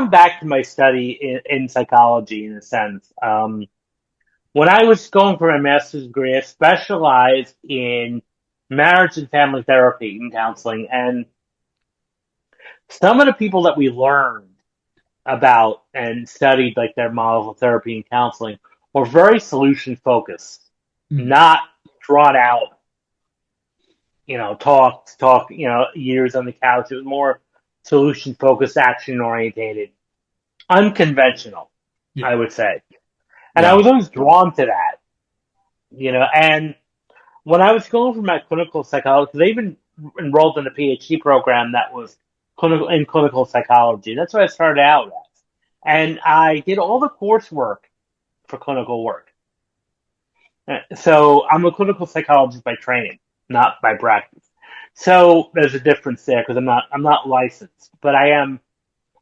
back to my study in psychology, in a sense, when I was going for my master's degree, I specialized in marriage and family therapy and counseling. And some of the people that we learned about and studied, like their models of therapy and counseling, were very solution focused, not drawn out, talk, years on the couch. It was more solution focused, action orientated, unconventional, I would say. And I was always drawn to that, and when I was going for my clinical psychology, they even enrolled in a PhD program that was clinical psychology. That's what I started out as. And I did all the coursework for clinical work. So I'm a clinical psychologist by training, not by practice. So there's a difference there, because I'm not licensed, but I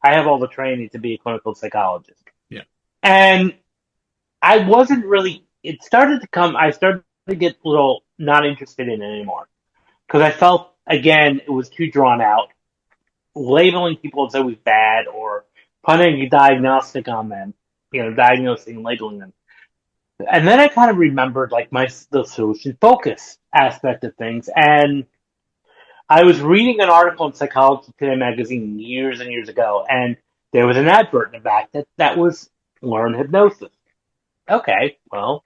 have all the training to be a clinical psychologist. Yeah. And I wasn't really, I started to get a little not interested in it anymore, because I felt, again, it was too drawn out, labeling people as always bad, or putting a diagnostic on them, diagnosing and labeling them. And then I kind of remembered the solution focus aspect of things. And I was reading an article in Psychology Today magazine years and years ago, and there was an advert in the back that was learn hypnosis. Okay, well,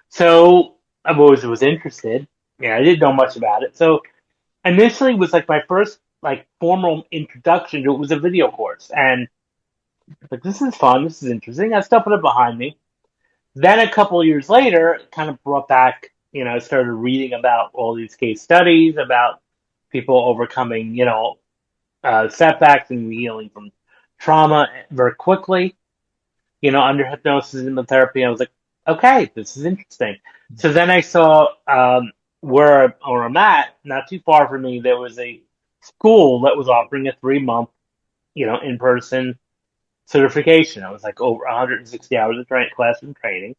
so I was interested. Yeah, I didn't know much about it. So initially it was my first formal introduction to it was a video course, and this is fun, this is interesting. I stuck it behind me. Then a couple of years later, it kind of brought back, I started reading about all these case studies about people overcoming, setbacks and healing from trauma very quickly, under hypnosis and therapy. I was like, okay, this is interesting. So then I saw where I'm at, not too far from me, there was a school that was offering a 3-month, in-person certification. I was over 160 hours of classroom training,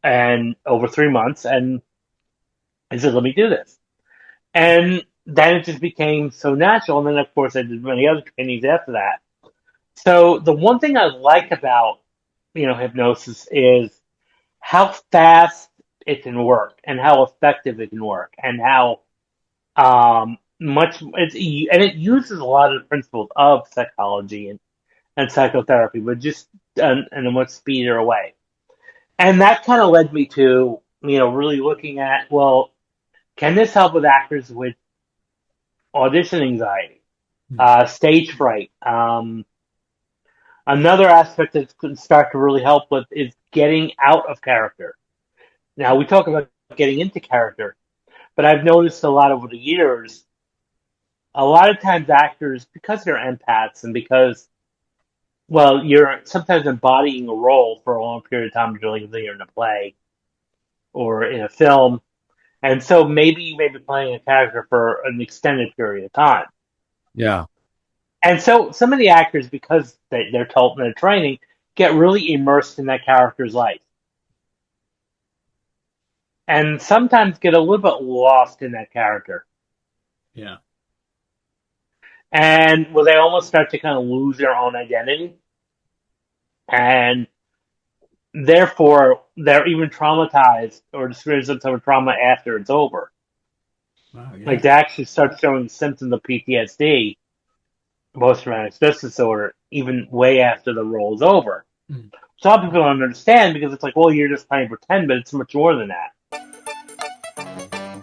and over 3 months. And I said, let me do this. And then it just became so natural. And then, of course, I did many other trainings after that. So the one thing I like about, hypnosis is how fast it can work, and how effective it can work, and how it uses a lot of the principles of psychology and psychotherapy, but just in a much speedier way. And that kind of led me to, really looking at, well, can this help with actors with audition anxiety, stage fright? Another aspect that could start to really help with is getting out of character. Now, we talk about getting into character, but I've noticed a lot over the years, a lot of times actors, because they're empaths and because, well, you're sometimes embodying a role for a long period of time, you're in a play or in a film, and so maybe you may be playing a character for an extended period of time. Yeah. And so some of the actors, because they're told in their training, get really immersed in that character's life. And sometimes get a little bit lost in that character. Yeah. And they almost start to kind of lose their own identity. And therefore they're even traumatized or experience some type of trauma after it's over. Wow, yeah. Like they actually start showing symptoms of PTSD, post-traumatic stress disorder, even way after the role is over. Mm. So a lot of people don't understand because it's like, well, you're just playing pretend, but it's much more than that.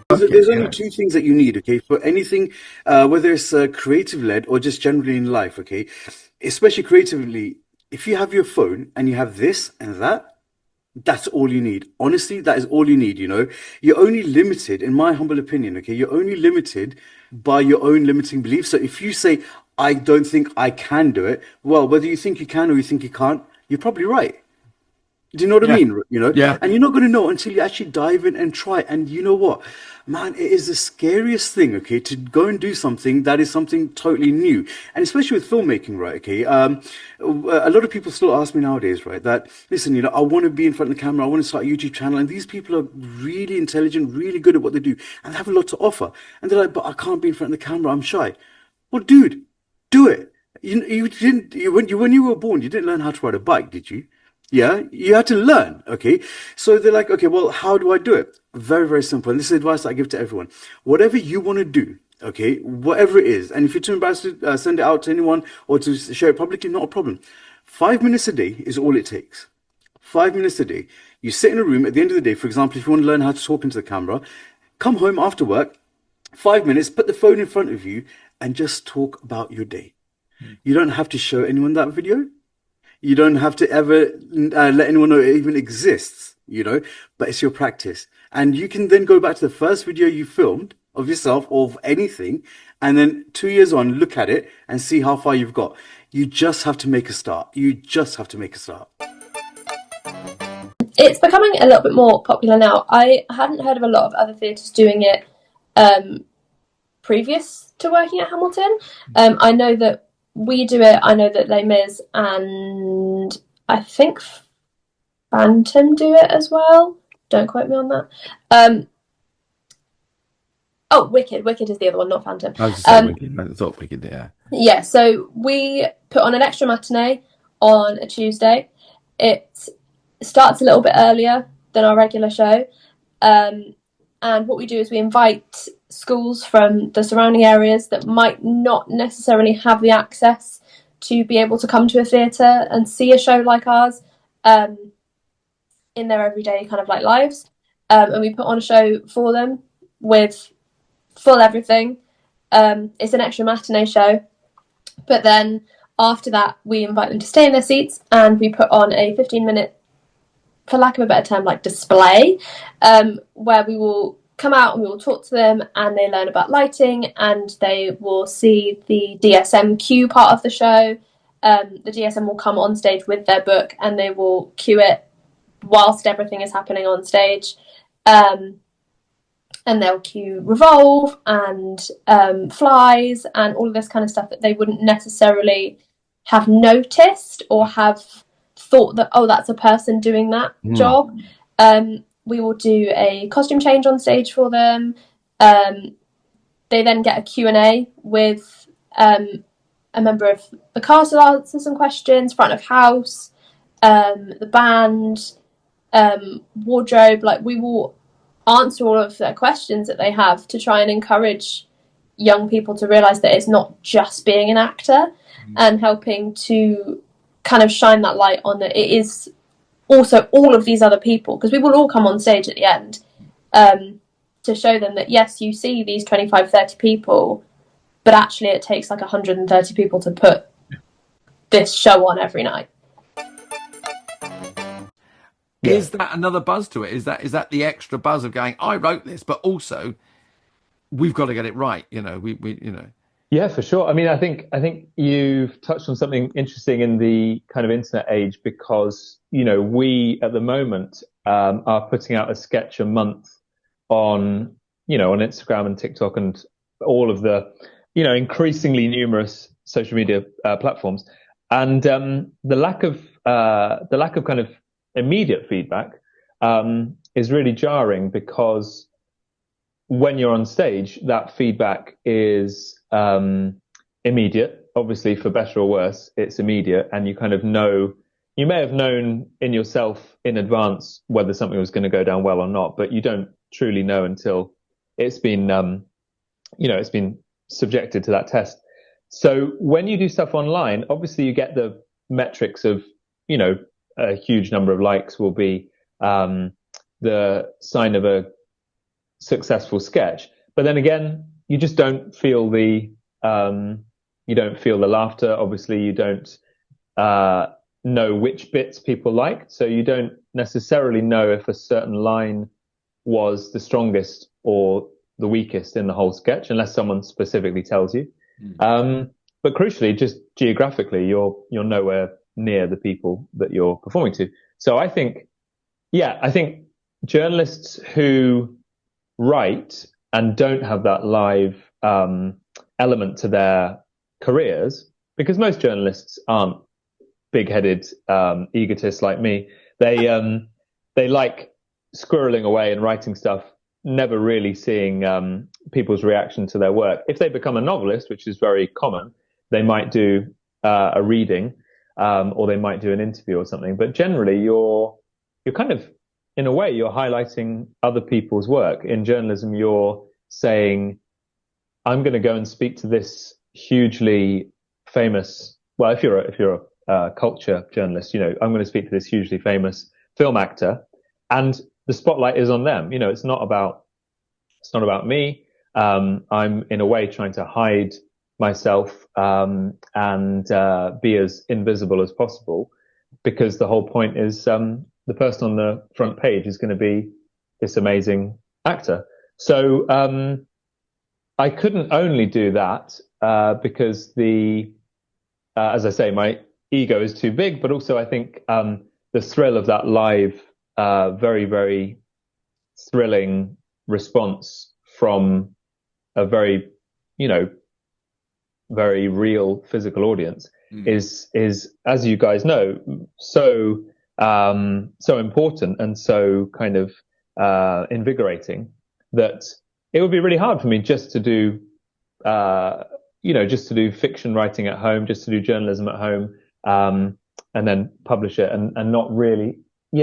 There's only two things that you need, okay, for anything, whether it's creative led or just generally in life, okay, especially creatively. If you have your phone and you have this and that, that's all you need. Honestly, that is all you need, you know. You're only limited, in my humble opinion, okay? You're only limited by your own limiting beliefs. So if you say, I don't think I can do it, well, whether you think you can or you think you can't, you're probably right. Do you know what I Yeah. mean? You know, Yeah. and you're not going to know until you actually dive in and try. And you know what, man, it is the scariest thing, okay, to go and do something that is something totally new, and especially with filmmaking, right? Okay, a lot of people still ask me nowadays, right, that listen, you know, I want to be in front of the camera, I want to start a YouTube channel, and these people are really intelligent, really good at what they do, and they have a lot to offer, and they're like, but I can't be in front of the camera, I'm shy. Well, dude, do it. You didn't when you were born, you didn't learn how to ride a bike, did you? Yeah, you had to learn. Okay, so they're like, okay, well, how do I do it? Very, very simple. And this is advice I give to everyone. Whatever you want to do, okay, whatever it is, and if you're too embarrassed to send it out to anyone or to share it publicly, not a problem. 5 minutes a day is all it takes. 5 minutes a day. You sit in a room at the end of the day, for example, if you want to learn how to talk into the camera, come home after work, 5 minutes, put the phone in front of you, and just talk about your day. You don't have to show anyone that video. You don't have to ever let anyone know it even exists, you know, but it's your practice. And you can then go back to the first video you filmed of yourself or of anything, and then 2 years on, look at it and see how far you've got. You just have to make a start. You just have to make a start. It's becoming a little bit more popular now. I hadn't heard of a lot of other theatres doing it previous to working at Hamilton. I know that we do it. I know that Les Mis and I think Phantom do it as well. Don't quote me on that. Wicked. Wicked is the other one, not Phantom. I was just saying Wicked. I thought Wicked, yeah. Yeah, so we put on an extra matinee on a Tuesday. It starts a little bit earlier than our regular show. And what we do is we invite schools from the surrounding areas that might not necessarily have the access to be able to come to a theatre and see a show like ours in their everyday kind of like lives. And we put on a show for them with full everything. It's an extra matinee show. But then after that, we invite them to stay in their seats and we put on a 15-minute, for lack of a better term, like display, where we will come out and we will talk to them and they learn about lighting and they will see the DSM cue part of the show. The DSM will come on stage with their book and they will cue it whilst everything is happening on stage. And they'll cue Revolve and Flies and all of this kind of stuff that they wouldn't necessarily have noticed or have thought that, oh, that's a person doing that job. We will do a costume change on stage for them. They then get a Q&A with a member of the cast will answer some questions, front of house, the band, wardrobe. Like, we will answer all of their questions that they have to try and encourage young people to realise that it's not just being an actor and helping to kind of shine that light on that it is also all of these other people, because we will all come on stage at the end to show them that yes, you see these 25-30 people, but actually it takes like 130 people to put this show on every night. Is that another buzz to it? Is that the extra buzz of going, I wrote this, but also we've got to get it right, you know, we you know. Yeah, for sure. I mean, I think you've touched on something interesting in the kind of internet age, because, you know, we at the moment are putting out a sketch a month on, you know, on Instagram and TikTok and all of the, you know, increasingly numerous social media platforms. And the lack of kind of immediate feedback is really jarring, because when you're on stage, that feedback is immediate. Obviously, for better or worse, it's immediate, and you kind of know you may have known in yourself in advance whether something was going to go down well or not, but you don't truly know until it's been, it's been subjected to that test. So when you do stuff online, obviously you get the metrics of, a huge number of likes will be the sign of a successful sketch. But then again, you just don't feel the laughter. Obviously, you don't know which bits people liked, so you don't necessarily know if a certain line was the strongest or the weakest in the whole sketch, unless someone specifically tells you. But crucially, just geographically, you're nowhere near the people that you're performing to. So I think journalists who write and don't have that live element to their careers, because most journalists aren't big-headed egotists like me. They like squirreling away and writing stuff, never really seeing people's reaction to their work. If they become a novelist, which is very common, they might do a reading or they might do an interview or something. But generally, you're kind of, in a way, you're highlighting other people's work. In journalism, you're saying, I'm going to go and speak to this hugely famous, well, if you're a culture journalist, I'm going to speak to this hugely famous film actor, and the spotlight is on them. It's not about me. I'm in a way trying to hide myself and be as invisible as possible, because the whole point is the person on the front page is going to be this amazing actor. So I couldn't only do that because as I say, my ego is too big, but also I think the thrill of that live, very, very thrilling response from a very, very real physical audience is, as you guys know, so important and so kind of invigorating that it would be really hard for me just to do fiction writing at home, just to do journalism at home, and then publish it and not really. You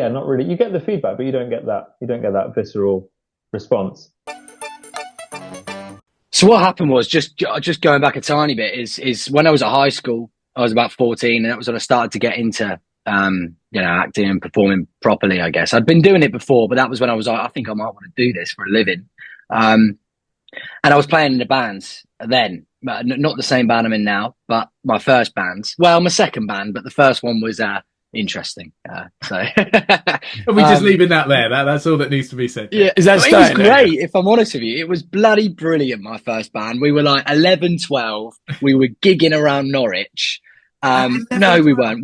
get the feedback, but you don't get that visceral response. So what happened was, just going back a tiny bit, is when I was at high school, I was about 14, and that was when I started to get into acting and performing properly, I guess. I'd been doing it before, but that was when I was like, I think I might want to do this for a living. And I was playing in the bands then, not the same band I'm in now, but my first band. Well, my second band, but the first one was interesting. So Are we just leaving that there? That's all that needs to be said. Yeah, it was great. If I'm honest with you, it was bloody brilliant. My first band. We were like 11, 12. We were gigging around Norwich. No, we weren't.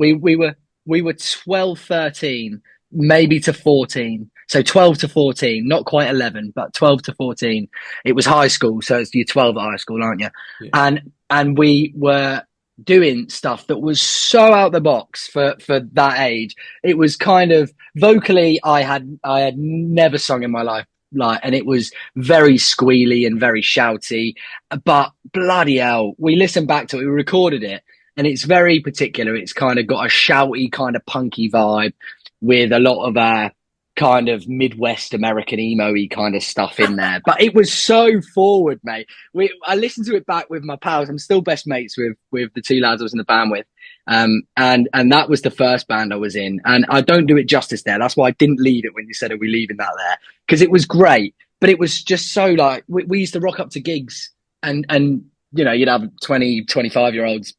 We were 12, 13, maybe to 14. So 12 to 14, not quite 11, but 12 to 14. It was high school, so you're 12 at high school, aren't you? Yeah. And we were doing stuff that was so out the box for that age. It was kind of vocally, I had never sung in my life, and it was very squealy and very shouty, but bloody hell, we listened back to it, we recorded it, and it's very particular. It's kind of got a shouty, kind of punky vibe with a lot of kind of Midwest American emo-y kind of stuff in there. But it was so forward, mate. I listened to it back with my pals. I'm still best mates with the two lads I was in the band with. And that was the first band I was in. And I don't do it justice there. That's why I didn't leave it when you said, are we leaving that there? Because it was great. But it was just so like, we used to rock up to gigs and you'd have 20, 25-year-olds.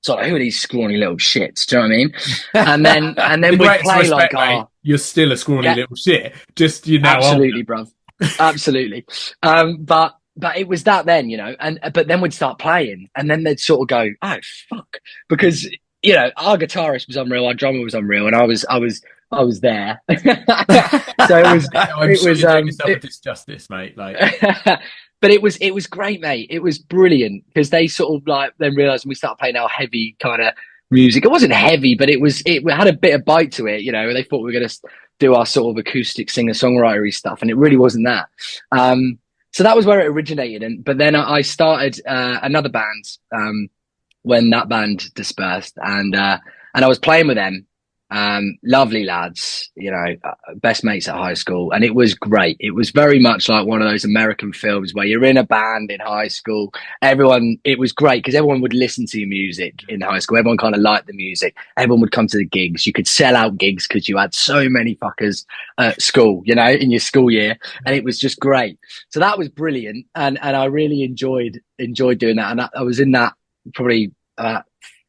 So like, who are these scrawny little shits? Do you know what I mean? And then we'd play like, mate, you're still a scrawny little shit. Just absolutely, bruv, absolutely. But it was that then, but then we'd start playing, and then they'd sort of go, oh fuck, because our guitarist was unreal, our drummer was unreal, and I was there. So it was doing yourself a disjustice, mate. Like. But it was great, mate. It was brilliant because they sort of like then realised when we started playing our heavy kind of music. It wasn't heavy, but it had a bit of bite to it. They thought we were going to do our sort of acoustic singer-songwritery stuff, and it really wasn't that. So that was where it originated. But then I started another band when that band dispersed, and I was playing with them, Lovely lads, best mates at high school. And it was great. It was very much like one of those American films where you're in a band in high school. It was great because everyone would listen to your music in high school. Everyone kind of liked the music. Everyone would come to the gigs. You could sell out gigs because you had so many fuckers at school, in your school year. And it was just great. So that was brilliant. And I really enjoyed doing that. And I was in that probably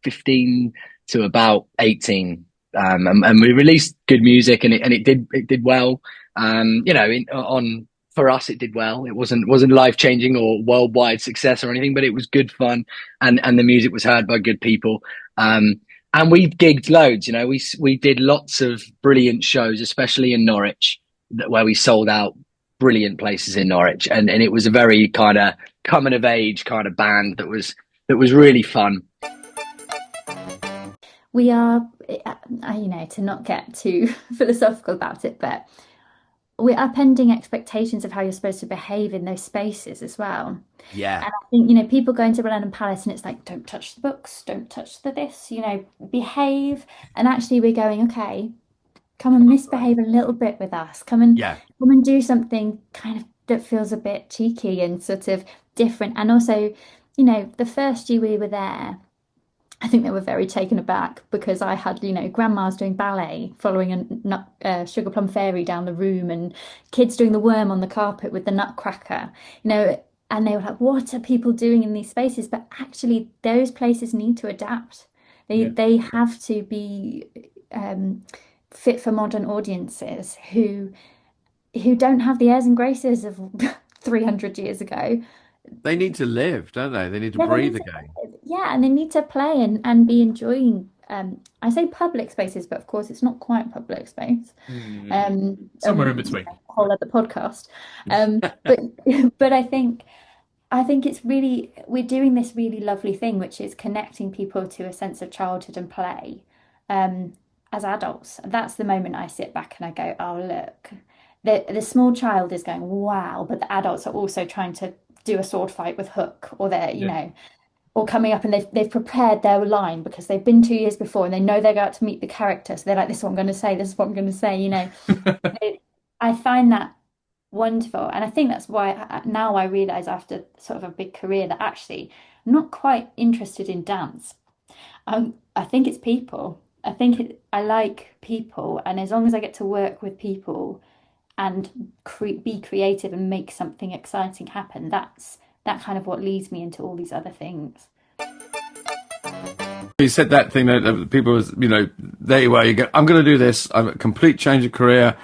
15 to about 18. And we released good music, and it did well. For us, it did well. It wasn't life changing or worldwide success or anything, but it was good fun, and the music was heard by good people. And we gigged loads. We did lots of brilliant shows, especially in Norwich, where we sold out brilliant places in Norwich, and it was a very kind of coming of age kind of band that was really fun. We are, to not get too philosophical about it, but we're upending expectations of how you're supposed to behave in those spaces as well. Yeah. And I think, people go into Blenheim Palace and it's like, don't touch the books, don't touch this, behave. And actually we're going, okay, come and misbehave a little bit with us. Come and do something kind of that feels a bit cheeky and sort of different. And also, the first year we were there, I think they were very taken aback because I had, grandmas doing ballet, following a sugar plum fairy down the room, and kids doing the worm on the carpet with the nutcracker, and they were like, what are people doing in these spaces? But actually, those places need to adapt. They have to be fit for modern audiences who don't have the airs and graces of 300 years ago. They need to live, don't they? They need to breathe again. Yeah, and they need to play and be enjoying. I say public spaces, but of course it's not quite public space. Somewhere in between. Whole other podcast. But I think it's really, we're doing this really lovely thing, which is connecting people to a sense of childhood and play as adults. That's the moment I sit back and I go, oh look, the small child is going, wow, but the adults are also trying to do a sword fight with Hook, or they're or coming up and they've prepared their line because they've been 2 years before and they know they're going to meet the character, so they're like, this is what I'm going to say, this is what I'm going to say. I find that wonderful, and I think that's why now I realize after sort of a big career that actually I'm not quite interested in dance. I think it's people. I like people, and as long as I get to work with people and be creative and make something exciting happen, that's kind of what leads me into all these other things. You said that thing that people was, there you are, you go, I'm going to do this, I'm a complete change of career,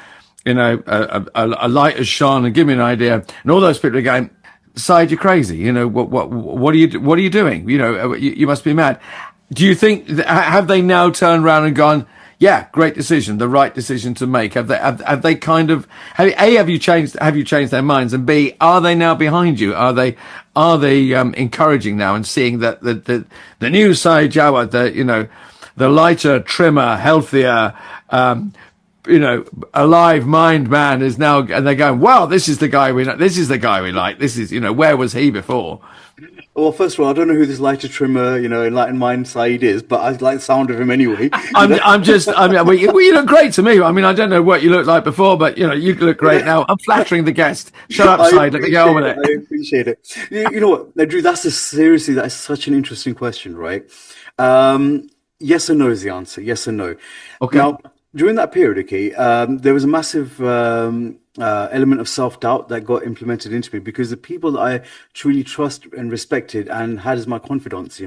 a light has shone and give me an idea, and all those people are going, Saeed, you're crazy, what are you doing? You must be mad. Do you think, have they now turned around and gone, yeah, great decision, the right decision to make? Have they kind of, have you changed their minds, and B, are they now behind you? Are they encouraging now and seeing that the new Saeed Jawad, the lighter, trimmer, healthier, alive mind man is now, and they're going, wow, this is the guy we like. This is, where was he before? Well, first of all, I don't know who this lighter trimmer, enlightened mind Saeed is, but I like the sound of him anyway. Well, you look great to me. I mean, I don't know what you looked like before, but you look great now. I'm flattering the guest. Shut up, Saeed. Let me get on with it. I appreciate it. You know what, now, Drew? That is such an interesting question, right? Yes or no is the answer. Yes or no. Okay. Now, during that period, there was a massive element of self-doubt that got implemented into me, because the people that I truly trust and respected and had as my confidants,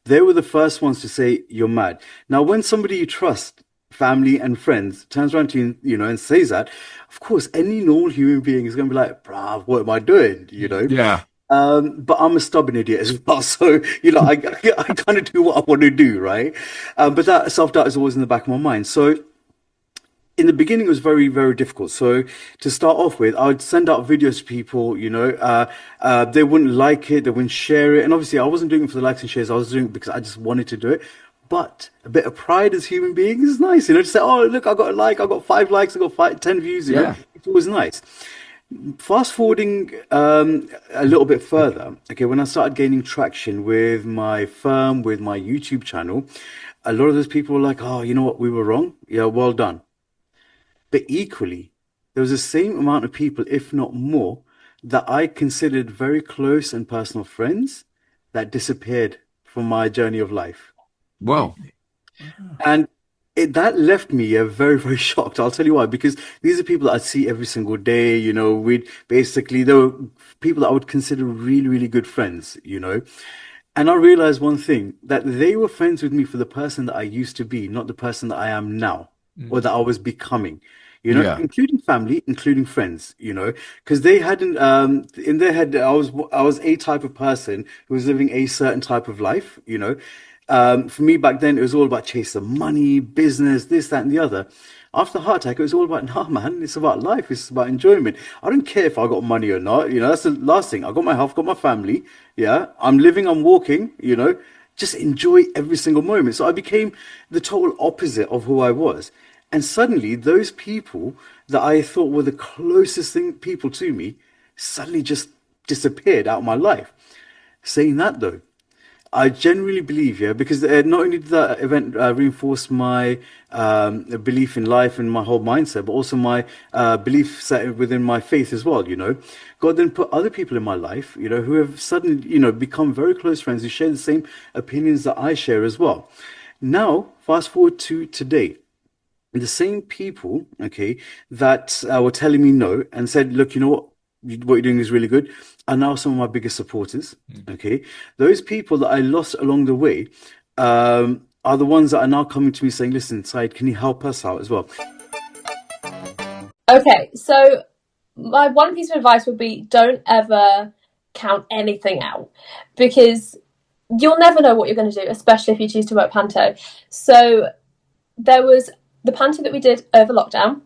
they were the first ones to say, you're mad. Now, when somebody you trust, family and friends, turns around to you, and says that, of course, any normal human being is going to be like, bruv, what am I doing? Yeah. But I'm a stubborn idiot as well. So, I kind of do what I want to do, right? But that self-doubt is always in the back of my mind. So, in the beginning, it was very, very difficult. So to start off with, I would send out videos to people, they wouldn't like it, they wouldn't share it. And obviously, I wasn't doing it for the likes and shares. I was doing it because I just wanted to do it. But a bit of pride as human beings is nice, to say, oh, look, I got a like, I got 5 likes, I got 10 views. It was nice. Fast forwarding a little bit further, when I started gaining traction with my firm, with my YouTube channel, a lot of those people were like, oh, you know what, we were wrong. Yeah, well done. But equally, there was the same amount of people, if not more, that I considered very close and personal friends that disappeared from my journey of life. Well, And that left me very, very shocked. I'll tell you why. Because these are people that I see every single day. There were people that I would consider really, really good friends. And I realized one thing, that they were friends with me for the person that I used to be, not the person that I am now or that I was becoming. yeah. Including family, including friends, because they hadn't in their head I was a type of person who was living a certain type of life. For me back then, it was all about chasing money, business, this, that, and the other. After the heart attack, it was all about, nah, man, it's about life, it's about enjoyment. I don't care if I got money or not. That's the last thing. I got my health, got my family. Yeah, I'm living, I'm walking. Just enjoy every single moment. So I became the total opposite of who I was. And suddenly, those people that I thought were the people to me suddenly just disappeared out of my life. Saying that though, I genuinely believe, yeah, because not only did that event reinforce my belief in life and my whole mindset, but also my belief set within my faith as well. God then put other people in my life, who have suddenly, become very close friends who share the same opinions that I share as well. Now, fast forward to today. The same people, okay, that were telling me no and said, look, you know what you're doing is really good, are now some of my biggest supporters, okay? Those people that I lost along the way are the ones that are now coming to me saying, listen, Said, can you help us out as well? Okay, so my one piece of advice would be, don't ever count anything out, because you'll never know what you're going to do, especially if you choose to work panto. So there was the panto that we did over lockdown.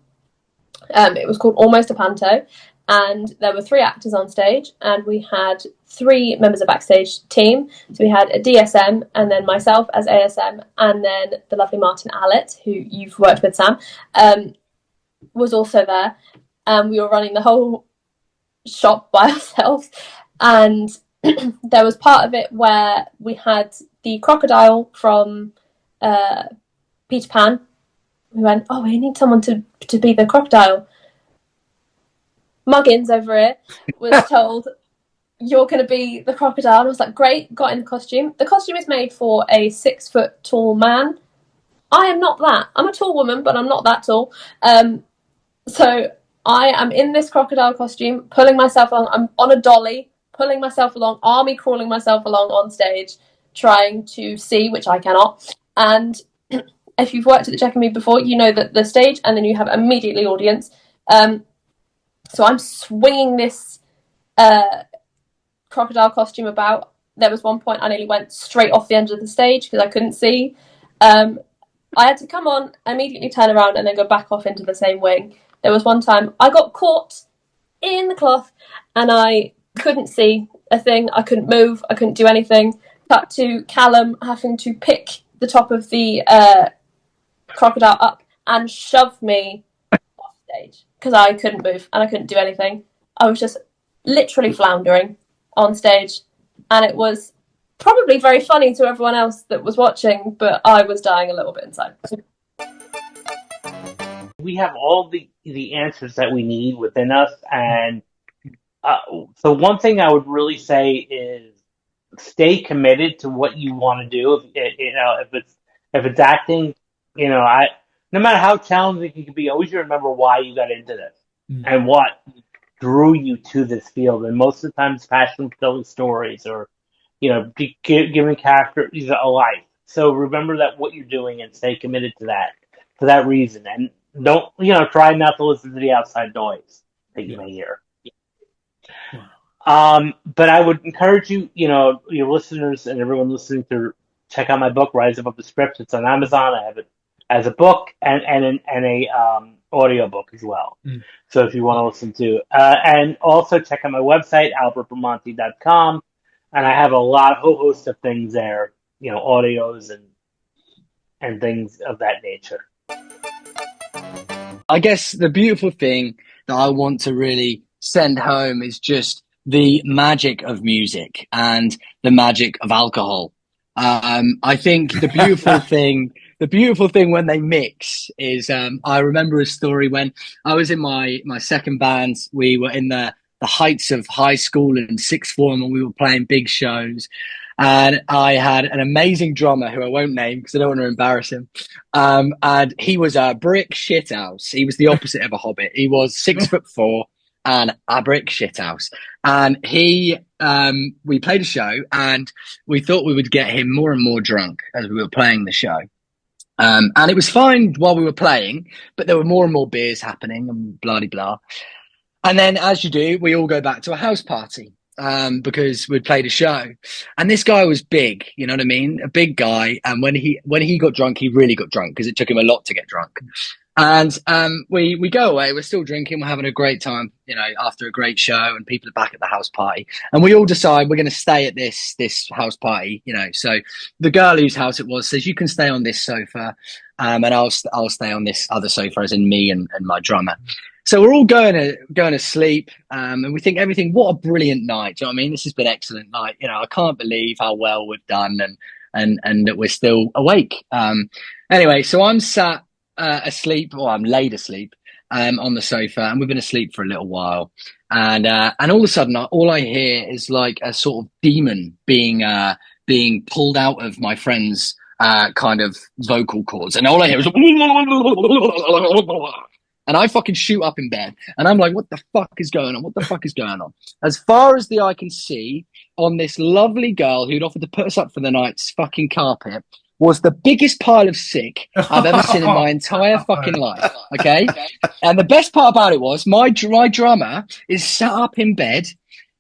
It was called Almost a Panto, and there were 3 actors on stage, and we had 3 members of backstage team. So we had a DSM, and then myself as ASM, and then the lovely Martin Allett, who you've worked with, Sam, was also there. We were running the whole shop by ourselves, and there was part of it where we had the crocodile from Peter Pan. We went, oh, we need someone to be the crocodile. Muggins over here was told, you're going to be the crocodile. And I was like, great, got in the costume. The costume is made for a 6 foot tall man. I am not that. I'm a tall woman, but I'm not that tall. So I am in this crocodile costume, pulling myself along. I'm on a dolly, pulling myself along, army crawling myself along on stage, trying to see, which I cannot. And if you've worked at the Jack and Me before, you know that the stage, and then you have immediately audience. So I'm swinging this crocodile costume about. There was one point I nearly went straight off the end of the stage because I couldn't see. I had to come on, immediately turn around, and then go back off into the same wing. There was one time I got caught in the cloth and I couldn't see a thing. I couldn't move. I couldn't do anything. Cut to Callum having to pick the top of the crocodile up and shove me off stage because I couldn't move and I couldn't do anything. I was just literally floundering on stage, and it was probably very funny to everyone else that was watching, but I was dying a little bit inside. We have all the answers that we need within us, and so one thing I would really say is stay committed to what you want to do. If it's acting, no matter how challenging it can be, always remember why you got into this and what drew you to this field. And most of the time, it's passion for telling stories or giving characters a life. So remember that what you're doing and stay committed to that for that reason. And don't try not to listen to the outside noise that you may hear. But I would encourage you, your listeners and everyone listening to check out my book, Rise Above the Script. It's on Amazon. I have it as a book and a audio book as well. So if you want to listen to, and also check out my website, albertbramante.com. And I have a whole host of things there, audios and things of that nature. I guess the beautiful thing that I want to really send home is just the magic of music and the magic of alcohol. I think the beautiful thing when they mix is, I remember a story when I was in my second band. We were in the heights of high school and sixth form, and we were playing big shows. And I had an amazing drummer who I won't name because I don't want to embarrass him. And he was a brick shithouse. He was the opposite of a hobbit. He was 6'4" and a brick shithouse. And we played a show, and we thought we would get him more and more drunk as we were playing the show. And it was fine while we were playing, but there were more and more beers happening and blah, blah, blah. And then, as you do, we all go back to a house party. Because we'd played a show, and this guy was big, you know what I mean? A big guy. And when he got drunk, he really got drunk because it took him a lot to get drunk. And we go away, we're still drinking, we're having a great time, you know, after a great show, and people are back at the house party. And we all decide we're going to stay at this house party, you know. So the girl whose house it was says, you can stay on this sofa, and I'll stay on this other sofa, as in me and my drummer. So we're all going to sleep, and we think everything. What a brilliant night! Do you know what I mean? This has been excellent night. You know, I can't believe how well we've done, and that we're still awake. Anyway, so I'm sat asleep, or I'm laid asleep, on the sofa, and we've been asleep for a little while, and all of a sudden, all I hear is like a sort of demon being pulled out of my friend's kind of vocal cords, and all I hear is. And I fucking shoot up in bed, and I'm like, what the fuck is going on? What the fuck is going on? As far as the eye can see, on this lovely girl who'd offered to put us up for the night's fucking carpet was the biggest pile of sick I've ever seen in my entire fucking life, okay? And the best part about it was my drummer is sat up in bed.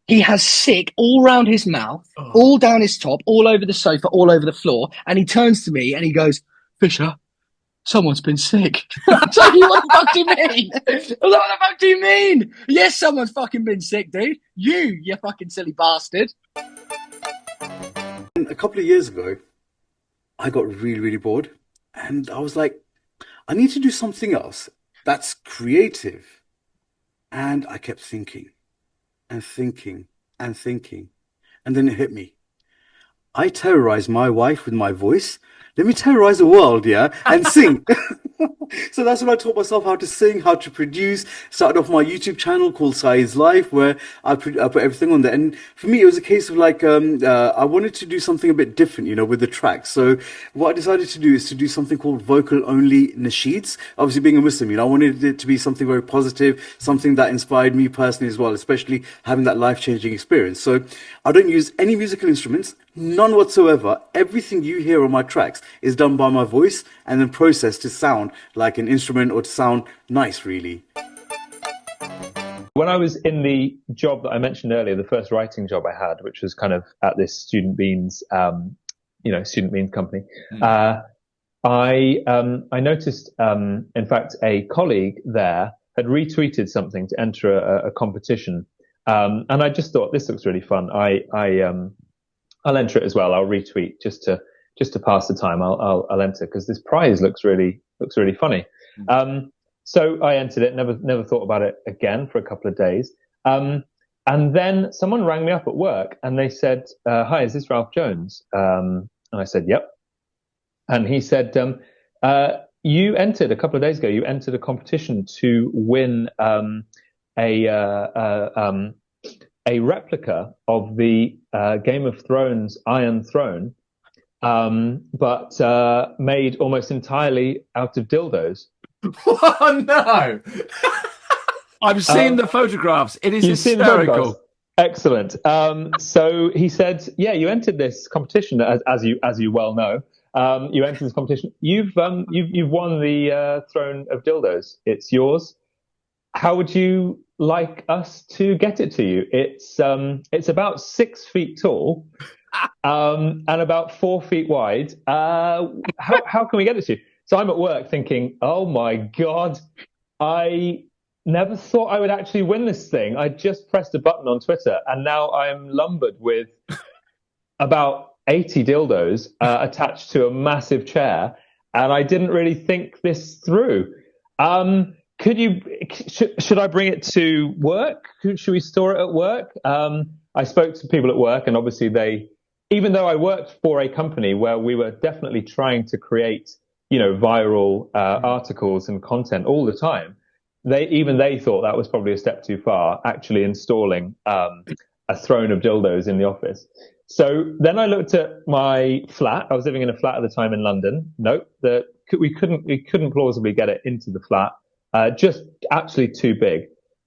He has sick all around his mouth, all down his top, all over the sofa, all over the floor. And he turns to me and he goes, Fisher, someone's been sick. I'm like, what the fuck do you mean? What the fuck do you mean? Yes, someone's fucking been sick, dude. You fucking silly bastard. A couple of years ago, I got really, really bored. And I was like, I need to do something else that's creative. And I kept thinking and thinking and thinking. And then it hit me. I terrorized my wife with my voice. Let me terrorize the world, yeah, and sing. So that's when I taught myself how to sing, how to produce. Started off my YouTube channel called Sai's Life, where I put everything on there. And for me, it was a case of like, I wanted to do something a bit different, you know, with the tracks. So what I decided to do is to do something called vocal-only nasheeds. Obviously, being a Muslim, you know, I wanted it to be something very positive, something that inspired me personally as well, especially having that life-changing experience. So I don't use any musical instruments, none whatsoever. Everything you hear on my tracks is done by my voice and then processed to sound like an instrument or to sound nice, really. When I was in the job that I mentioned earlier, the first writing job I had, which was kind of at this Student Beans, Student Beans company, I noticed, in fact, a colleague there had retweeted something to enter a competition, and I just thought this looks really fun. I'll enter it as well. I'll retweet just to pass the time. I'll enter because this prize looks really funny. So I entered it. Never thought about it again for a couple of days. And then someone rang me up at work and they said, "Hi, is this Ralph Jones?" And I said, "Yep." And he said, "You entered a couple of days ago. You entered a competition to win a replica of the Game of Thrones Iron Throne, but made almost entirely out of dildos." Oh no! I've seen the photographs. It is hysterical. Excellent. So he said, "Yeah, you entered this competition, as you well know. You entered this competition. You've won the Throne of Dildos. It's yours. How would you like us to get it to you? It's about 6 feet tall, and about 4 feet wide. How can we get it to you?" So I'm at work thinking, oh my God, I never thought I would actually win this thing. I just pressed a button on Twitter and now I'm lumbered with about 80 dildos attached to a massive chair. And I didn't really think this through. Should I bring it to work? Should we store it at work? I spoke to people at work and obviously they even though I worked for a company where we were definitely trying to create, viral articles and content all the time, they thought that was probably a step too far, actually installing a throne of dildos in the office. So then I looked at my flat. I was living in a flat at the time in London. Nope, we couldn't plausibly get it into the flat. Just actually too big.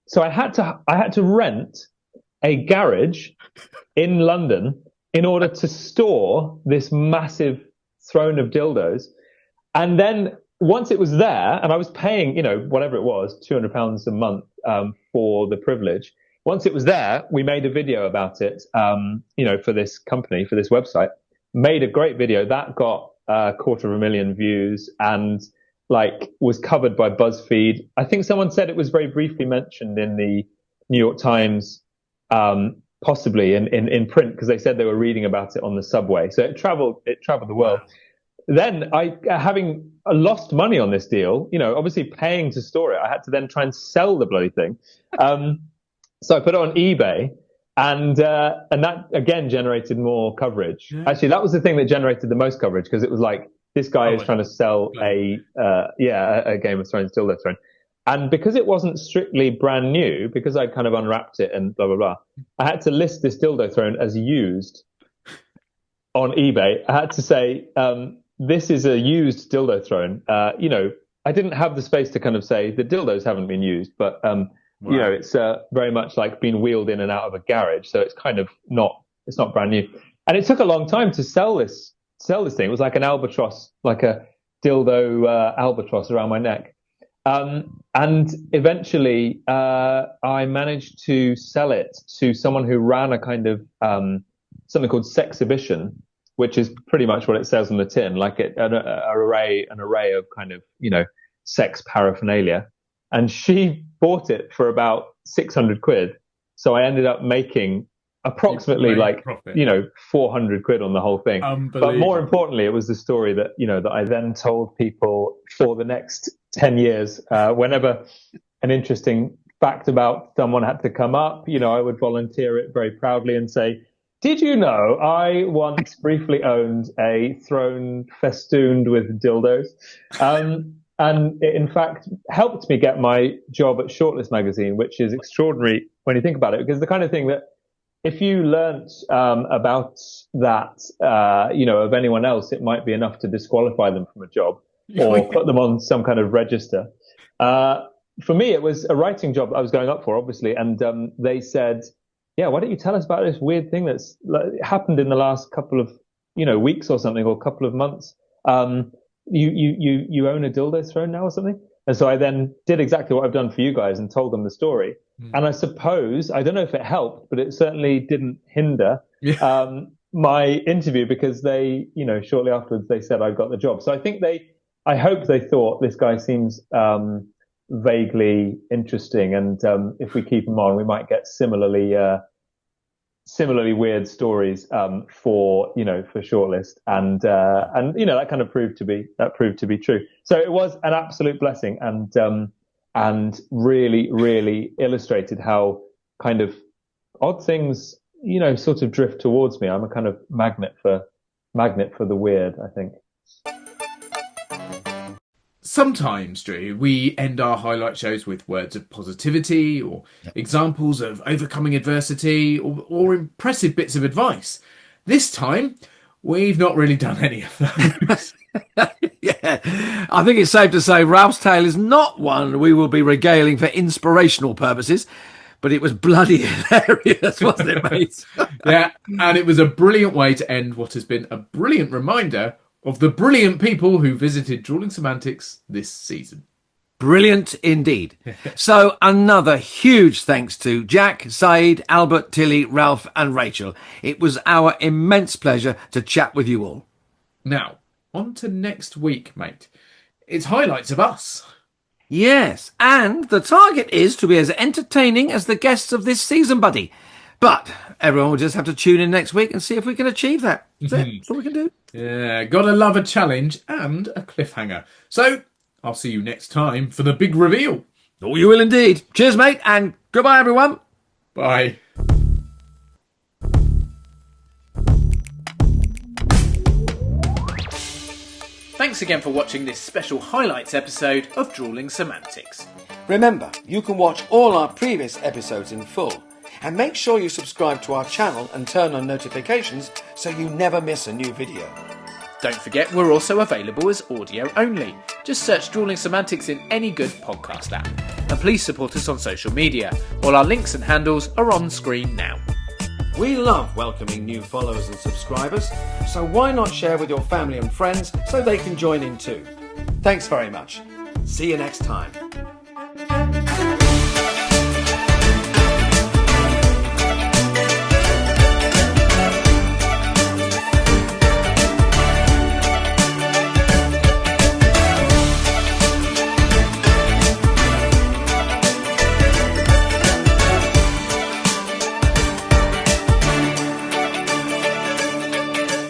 So I had to rent a garage in London in order to store this massive throne of dildos. And then once it was there, and I was paying, whatever it was, £200 a month for the privilege. Once it was there, we made a video about it, for this company, for this website. Made a great video that got 250,000 views and was covered by BuzzFeed. I think someone said it was very briefly mentioned in the New York Times, possibly in print, because they said they were reading about it on the subway. So it traveled the world. Then having lost money on this deal, obviously paying to store it, I had to then try and sell the bloody thing. So I put it on eBay, and that again generated more coverage. Yeah. Actually, that was the thing that generated the most coverage, because it was this guy is trying to sell a Game of Thrones dildo throne. And because it wasn't strictly brand new, because I kind of unwrapped it and blah, blah, blah, I had to list this dildo throne as used on eBay. I had to say, this is a used dildo throne. I didn't have the space to kind of say the dildos haven't been used, but, wow. It's very much been wheeled in and out of a garage. So it's kind of it's not brand new. And it took a long time to sell this thing. It was like an albatross, like a dildo albatross around my neck. And eventually, I managed to sell it to someone who ran a kind of something called Sexhibition, which is pretty much what it says on the tin, an array of kind of sex paraphernalia. And she bought it for about 600 quid. So I ended up making approximately 400 quid on the whole thing. But more importantly, it was the story that that I then told people for the next 10 years. Whenever an interesting fact about someone had to come up, I would volunteer it very proudly and say, did you know I once briefly owned a throne festooned with dildos? And it, in fact, helped me get my job at Shortlist magazine, which is extraordinary when you think about it, because the kind of thing that if you learnt about that, of anyone else, it might be enough to disqualify them from a job or put them on some kind of register. For me, it was a writing job that I was going up for, obviously, and they said, yeah, why don't you tell us about this weird thing that's happened in the last couple of weeks or something, or couple of months. You own a dildo throne now or something? And so I then did exactly what I've done for you guys and told them the story. And I suppose, I don't know if it helped, but it certainly didn't hinder my interview, because they, shortly afterwards they said I got the job. So I hope they thought this guy seems vaguely interesting, and if we keep him on, we might get similarly weird stories for Shortlist, and that kind of proved to be true. So it was an absolute blessing, and really, really illustrated how kind of odd things sort of drift towards me. I'm a kind of magnet for the weird, I think. Sometimes, Drew, we end our highlight shows with words of positivity or examples of overcoming adversity or impressive bits of advice. This time, we've not really done any of those. Yeah, I think it's safe to say Ralph's tale is not one we will be regaling for inspirational purposes, but it was bloody hilarious, wasn't it, mate? Yeah, and it was a brilliant way to end what has been a brilliant reminder of the brilliant people who visited Drewling Samantics this season. Brilliant indeed. So another huge thanks to Jack, Saeed, Albert, Tilly, Ralph and Rachel. It was our immense pleasure to chat with you all. Now, on to next week, mate. It's highlights of us. Yes, and the target is to be as entertaining as the guests of this season, buddy. But everyone will just have to tune in next week and see if we can achieve that. That's all we can do. Yeah, gotta love a challenge and a cliffhanger. So, I'll see you next time for the big reveal. Oh, you will indeed. Cheers, mate, and goodbye, everyone. Bye. Thanks again for watching this special highlights episode of Drewling Samantics. Remember, you can watch all our previous episodes in full. And make sure you subscribe to our channel and turn on notifications so you never miss a new video. Don't forget we're also available as audio only. Just search Drewling Samantics in any good podcast app. And please support us on social media. All our links and handles are on screen now. We love welcoming new followers and subscribers, so why not share with your family and friends so they can join in too? Thanks very much. See you next time.